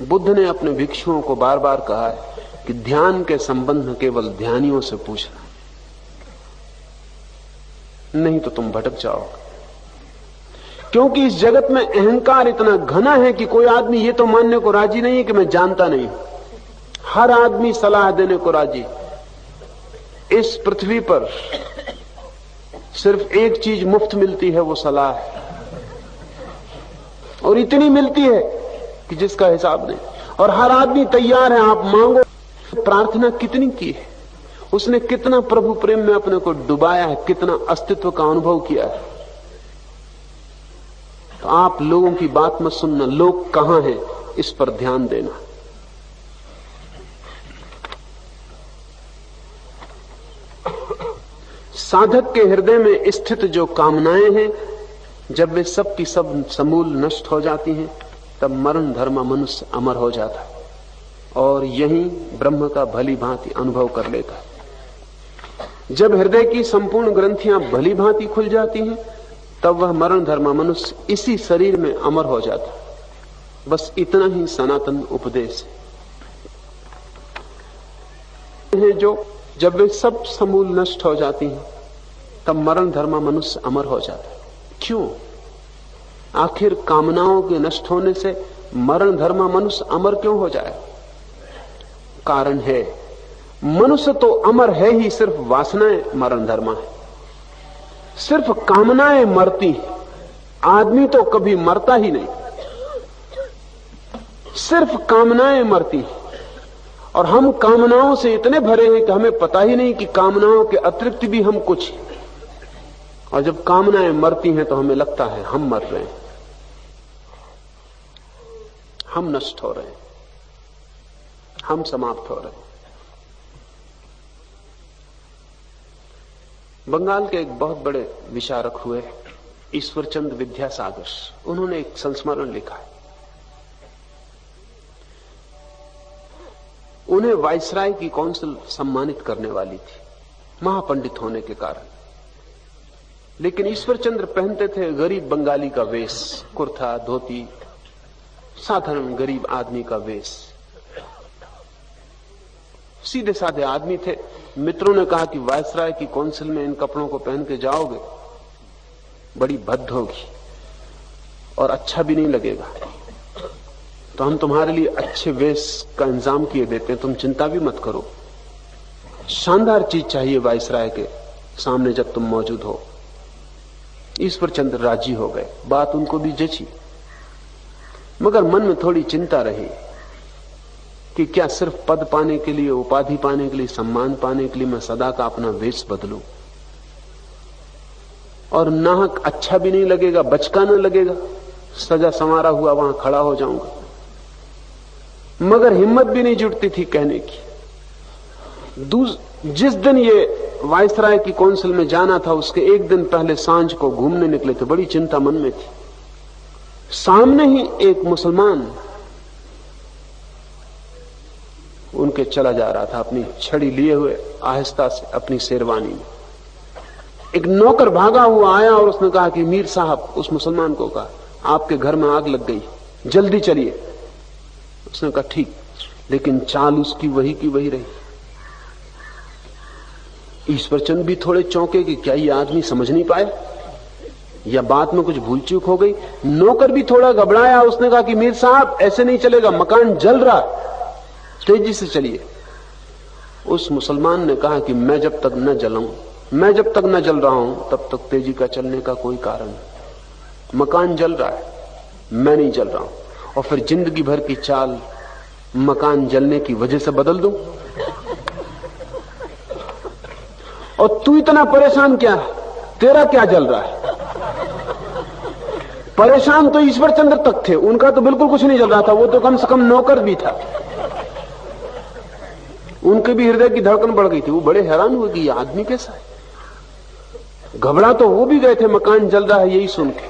बुद्ध ने अपने भिक्षुओं को बार बार कहा है कि ध्यान के संबंध में केवल ध्यानियों से पूछना, नहीं तो तुम भटक जाओगे। क्योंकि इस जगत में अहंकार इतना घना है कि कोई आदमी ये तो मानने को राजी नहीं है कि मैं जानता नहीं हूं। हर आदमी सलाह देने को राजी। इस पृथ्वी पर सिर्फ एक चीज मुफ्त मिलती है, वो सलाह है, और इतनी मिलती है कि जिसका हिसाब नहीं। और हर आदमी तैयार है, आप मांगो। प्रार्थना कितनी की है, उसने कितना प्रभु प्रेम में अपने को डुबाया है, कितना अस्तित्व का अनुभव किया है। तो आप लोगों की बात मत सुनना, लोग कहां हैं इस पर ध्यान देना। साधक के हृदय में स्थित जो कामनाएं हैं, जब वे सब की सब समूल नष्ट हो जाती हैं, तब मरण धर्म मनुष्य अमर हो जाता है और यही ब्रह्म का भली भांति अनुभव कर लेता है। जब हृदय की संपूर्ण ग्रंथियां भली भांति खुल जाती हैं, तब वह मरण धर्म मनुष्य इसी शरीर में अमर हो जाता है। बस इतना ही सनातन उपदेश है। जो जब वे सब समूल नष्ट हो जाती हैं, तब मरण धर्म मनुष्य अमर हो जाता है। क्यों? आखिर कामनाओं के नष्ट होने से मरण धर्म मनुष्य अमर क्यों हो जाए? कारण है, मनुष्य तो अमर है ही, सिर्फ वासनाएं मरण धर्म है। सिर्फ कामनाएं मरती हैं, आदमी तो कभी मरता ही नहीं। सिर्फ कामनाएं मरती हैं, और हम कामनाओं से इतने भरे हैं कि हमें पता ही नहीं कि कामनाओं के अतिरिक्त भी हम कुछ हैं। और जब कामनाएं मरती हैं तो हमें लगता है हम मर रहे हैं, हम नष्ट हो रहे हैं, हम समाप्त हो रहे हैं। बंगाल के एक बहुत बड़े विचारक हुए, ईश्वरचंद विद्यासागर, उन्होंने एक संस्मरण लिखा है। उन्हें वायसराय की काउंसिल सम्मानित करने वाली थी महापंडित होने के कारण, लेकिन ईश्वरचंद्र पहनते थे गरीब बंगाली का वेश, कुर्ता धोती, साधारण गरीब आदमी का वेश, सीधे साधे आदमी थे। मित्रों ने कहा कि वायसराय की काउंसिल में इन कपड़ों को पहन के जाओगे बड़ी भद्द होगी और अच्छा भी नहीं लगेगा, तो हम तुम्हारे लिए अच्छे वेश का इंतजाम किए देते हैं, तुम चिंता भी मत करो। शानदार चीज चाहिए वायसराय के सामने जब तुम मौजूद हो। ईश्वरचंद्र राजी हो गए, बात उनको भी जची, मगर मन में थोड़ी चिंता रही कि क्या सिर्फ पद पाने के लिए, उपाधि पाने के लिए, सम्मान पाने के लिए मैं सदा का अपना वेश बदलूं, और नाहक अच्छा भी नहीं लगेगा, बचका न लगेगा, सजा संवारा हुआ वहां खड़ा हो जाऊंगा। मगर हिम्मत भी नहीं जुटती थी कहने की। जिस दिन ये वायसराय की काउंसिल में जाना था उसके एक दिन पहले सांझ को घूमने निकले थे, बड़ी चिंता मन में थी। सामने ही एक मुसलमान उनके चला जा रहा था अपनी छड़ी लिए हुए आहिस्ता से अपनी शेरवानी में। एक नौकर भागा हुआ आया और उसने कहा कि मीर साहब, उस मुसलमान को कहा, आपके घर में आग लग गई, जल्दी चलिए। उसने कहा ठीक, लेकिन चाल उसकी वही की वही रही। ईश्वरचंद भी थोड़े चौंके कि क्या ये आदमी समझ नहीं पाए या बात में कुछ भूल चूक हो गई। नौकर भी थोड़ा घबराया, उसने कहा कि मीर साहब ऐसे नहीं चलेगा, मकान जल रहा, तेजी से चलिए। उस मुसलमान ने कहा कि मैं जब तक न जल रहा हूं तब तक तेजी का चलने का कोई कारण नहीं। मकान जल रहा है, मैं नहीं जल रहा हूं, और फिर जिंदगी भर की चाल मकान जलने की वजह से बदल दूं? और तू इतना परेशान क्या, तेरा क्या जल रहा है? परेशान तो ईश्वरचंद्र तक थे, उनका तो बिल्कुल कुछ नहीं जल रहा था, वो तो कम से कम नौकर भी था। उनके भी हृदय की धड़कन बढ़ गई थी, वो बड़े हैरान हुए कि ये आदमी कैसा है। घबरा तो वो भी गए थे मकान जल रहा है यही सुन के,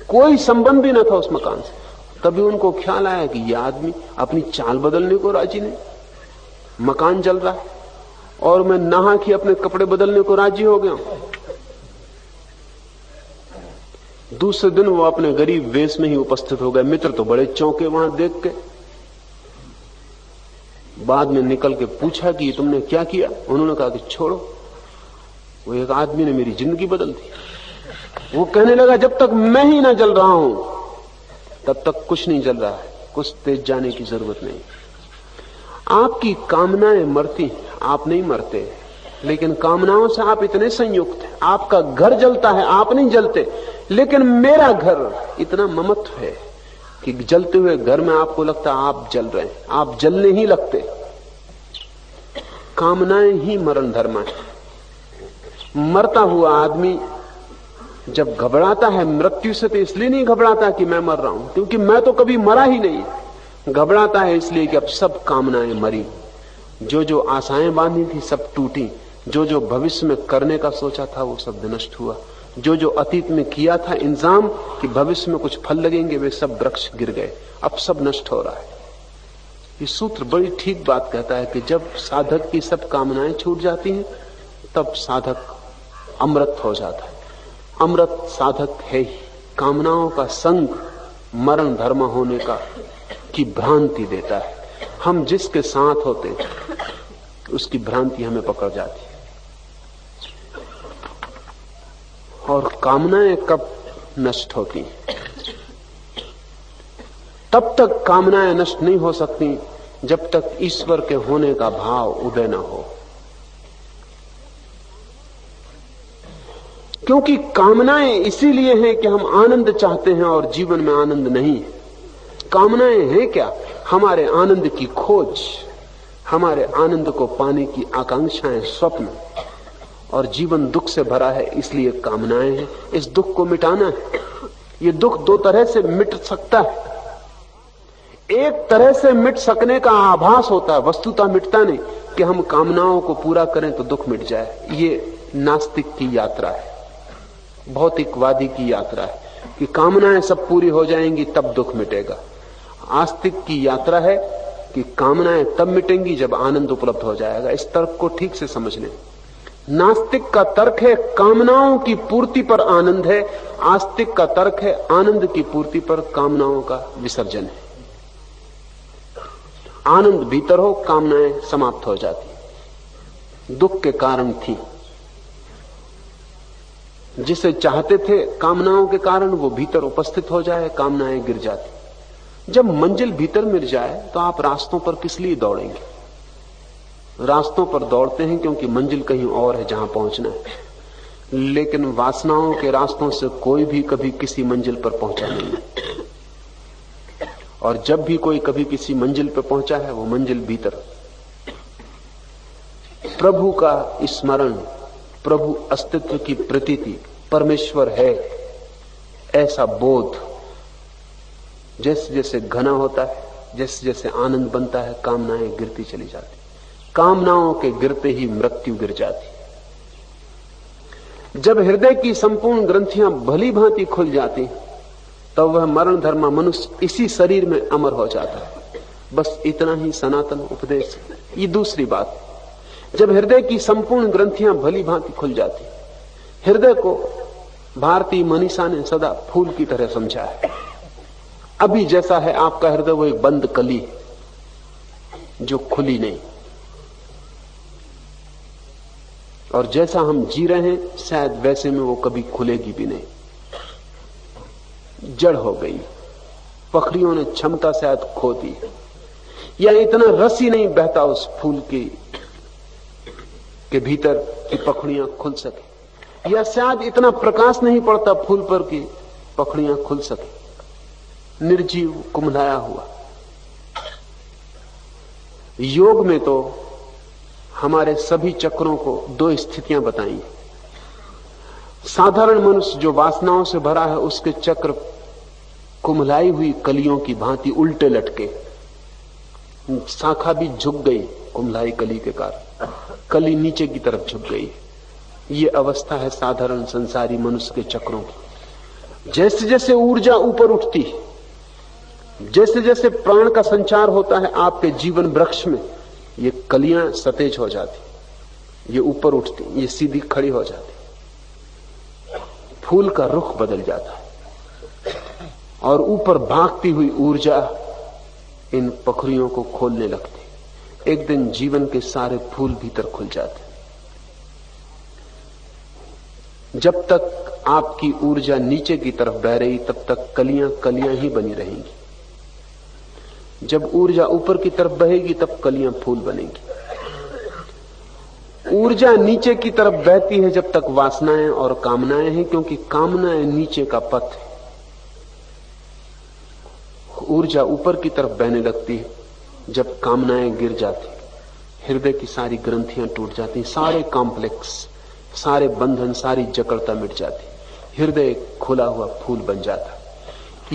कोई संबंध भी न था उस मकान से। तभी उनको ख्याल आया कि यह आदमी अपनी चाल बदलने को राजी नहीं, मकान जल रहा है और मैं नहा के अपने कपड़े बदलने को राजी हो गया हूं। दूसरे दिन वो अपने गरीब वेश में ही उपस्थित हो गए। मित्र तो बड़े चौंके वहां देख के। बाद में निकल के पूछा कि तुमने क्या किया? उन्होंने कहा कि छोड़ो, वो एक आदमी ने मेरी जिंदगी बदल दी। वो कहने लगा जब तक मैं ही ना जल रहा हूं तब तक कुछ नहीं जल रहा है, कुछ तेज जाने की जरूरत नहीं। आपकी कामनाएं मरती, आप नहीं मरते, लेकिन कामनाओं से आप इतने संयुक्त हैं। आपका घर जलता है, आप नहीं जलते, लेकिन मेरा घर इतना ममत्व है कि जलते हुए घर में आपको लगता है आप जल रहे हैं, आप जलने ही लगते। कामनाएं ही मरण धर्म है। मरता हुआ आदमी जब घबराता है मृत्यु से, तो इसलिए नहीं घबराता कि मैं मर रहा हूं, क्योंकि मैं तो कभी मरा ही नहीं। घबराता है इसलिए कि अब सब कामनाएं मरी, जो जो आशाएं बांधी थी सब टूटी, जो जो भविष्य में करने का सोचा था वो सब नष्ट हुआ, जो जो अतीत में किया था इंतजाम कि भविष्य में कुछ फल लगेंगे वे सब वृक्ष गिर गए, अब सब नष्ट हो रहा है। ये सूत्र बड़ी ठीक बात कहता है कि जब साधक की सब कामनाएं छूट जाती हैं तब साधक अमृत हो जाता है। अमृत साधक है ही। कामनाओं का संग मरण धर्म होने का की भ्रांति देता है। हम जिसके साथ होते हैं उसकी भ्रांति हमें पकड़ जाती है। और कामनाएं कब नष्ट होती हैं? तब तक कामनाएं नष्ट नहीं हो सकती जब तक ईश्वर के होने का भाव उदय न हो, क्योंकि कामनाएं इसीलिए हैं कि हम आनंद चाहते हैं और जीवन में आनंद नहीं है। कामनाएं हैं क्या? हमारे आनंद की खोज, हमारे आनंद को पाने की आकांक्षाएं, स्वप्न। और जीवन दुख से भरा है, इसलिए कामनाएं हैं। इस दुख को मिटाना है। ये दुख दो तरह से मिट सकता है। एक तरह से मिट सकने का आभास होता है, वस्तुतः मिटता नहीं, कि हम कामनाओं को पूरा करें तो दुख मिट जाए। ये नास्तिक की यात्रा है। भौतिकवादी की यात्रा है कि कामनाएं सब पूरी हो जाएंगी तब दुख मिटेगा। आस्तिक की यात्रा है कि कामनाएं तब मिटेंगी जब आनंद उपलब्ध हो जाएगा। इस तर्क को ठीक से समझ लें। नास्तिक का तर्क है कामनाओं की पूर्ति पर आनंद है, आस्तिक का तर्क है आनंद की पूर्ति पर कामनाओं का विसर्जन है। आनंद भीतर हो, कामनाएं समाप्त हो जाती। दुख के कारण थी, जिसे चाहते थे कामनाओं के कारण वो भीतर उपस्थित हो जाए, कामनाएं गिर जाती। जब मंजिल भीतर मिल जाए तो आप रास्तों पर किस लिए दौड़ेंगे? रास्तों पर दौड़ते हैं क्योंकि मंजिल कहीं और है जहां पहुंचना है, लेकिन वासनाओं के रास्तों से कोई भी कभी किसी मंजिल पर पहुंचा नहीं है। और जब भी कोई कभी किसी मंजिल पर पहुंचा है वो मंजिल भीतर। प्रभु का स्मरण, प्रभु अस्तित्व की प्रतीति, परमेश्वर है, ऐसा बोध जैसे जैसे घना होता है, जैसे जैसे आनंद बनता है, कामनाएं गिरती चली जाती। कामनाओं के गिरते ही मृत्यु गिर जाती। जब हृदय की संपूर्ण ग्रंथियां भली भांति खुल जाती तब वह मरण धर्मा मनुष्य इसी शरीर में अमर हो जाता है। बस इतना ही सनातन उपदेश है। ये दूसरी बात, जब हृदय की संपूर्ण ग्रंथियां भली भांति खुल जाती, हृदय को भारतीय मनीषा ने सदा फूल की तरह समझा है। अभी जैसा है आपका हृदय वो एक बंद कली जो खुली नहीं, और जैसा हम जी रहे हैं शायद वैसे में वो कभी खुलेगी भी नहीं। जड़ हो गई, पखड़ियों ने क्षमता शायद खो दी, या इतना रस ही नहीं बहता उस फूल के भीतर की पखड़ियां खुल सके, या शायद इतना प्रकाश नहीं पड़ता फूल पर कि पखड़ियां खुल सके। निर्जीव, कुम्हलाया हुआ। योग में तो हमारे सभी चक्रों को दो स्थितियां बताई। साधारण मनुष्य जो वासनाओं से भरा है उसके चक्र कुम्हलाई हुई कलियों की भांति उल्टे लटके, शाखा भी झुक गई कुम्हलाई कली के कारण, कली नीचे की तरफ झुक गई। ये अवस्था है साधारण संसारी मनुष्य के चक्रों की। जैसे जैसे ऊर्जा ऊपर उठती, जैसे जैसे प्राण का संचार होता है आपके जीवन वृक्ष में, ये कलियां सतेज हो जाती, ये ऊपर उठती, ये सीधी खड़ी हो जाती, फूल का रुख बदल जाता है और ऊपर भागती हुई ऊर्जा इन पखड़ियों को खोलने लगती। एक दिन जीवन के सारे फूल भीतर खुल जाते। जब तक आपकी ऊर्जा नीचे की तरफ बह रही तब तक कलियां कलियां ही बनी रहेंगी। जब ऊर्जा ऊपर की तरफ बहेगी तब कलियां फूल बनेंगी। ऊर्जा नीचे की तरफ बहती है जब तक वासनाएं और कामनाएं हैं, क्योंकि कामनाएं नीचे का पथ है। ऊर्जा ऊपर की तरफ बहने लगती है जब कामनाएं गिर जाती, हृदय की सारी ग्रंथियां टूट जाती, सारे कॉम्प्लेक्स, सारे बंधन, सारी जकड़ता मिट जाती, हृदय खुला हुआ फूल बन जाता।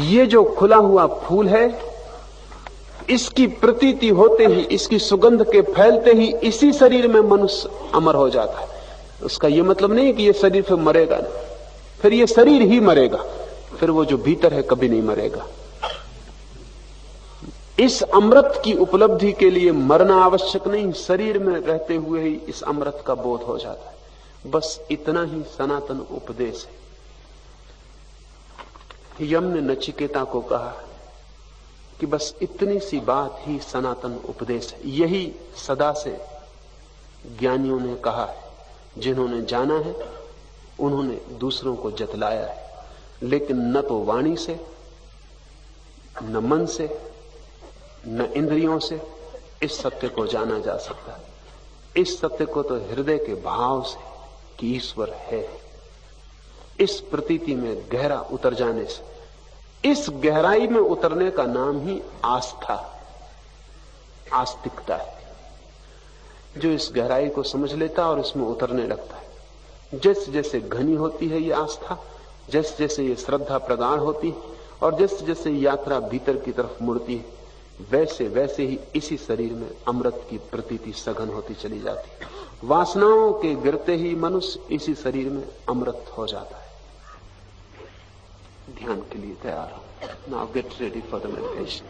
ये जो खुला हुआ फूल है, इसकी प्रतीति होते ही, इसकी सुगंध के फैलते ही इसी शरीर में मनुष्य अमर हो जाता है। उसका यह मतलब नहीं कि यह शरीर फिर मरेगा नहीं, फिर यह शरीर ही मरेगा, फिर वो जो भीतर है कभी नहीं मरेगा। इस अमृत की उपलब्धि के लिए मरना आवश्यक नहीं, शरीर में रहते हुए ही इस अमृत का बोध हो जाता है। बस इतना ही सनातन उपदेश है। यम ने नचिकेता को कहा कि बस इतनी सी बात ही सनातन उपदेश है। यही सदा से ज्ञानियों ने कहा है, जिन्होंने जाना है उन्होंने दूसरों को जतलाया है, लेकिन न तो वाणी से, न मन से, न इंद्रियों से इस सत्य को जाना जा सकता। इस सत्य को तो हृदय के भाव से कि ईश्वर है, इस प्रतीति में गहरा उतर जाने से, इस गहराई में उतरने का नाम ही आस्था, आस्तिकता है। जो इस गहराई को समझ लेता और इसमें उतरने लगता है, जैसे जैसे घनी होती है ये आस्था, जैसे जैसे ये श्रद्धा प्रगाढ़ होती है, और जैसे जैसे यात्रा भीतर की तरफ मुड़ती है, वैसे वैसे ही इसी शरीर में अमृत की प्रतीति सघन होती चली जाती है। वासनाओं के गिरते ही मनुष्य इसी शरीर में अमृत हो जाता है। ध्यान के लिए तैयार हो। Now get ready for the meditation.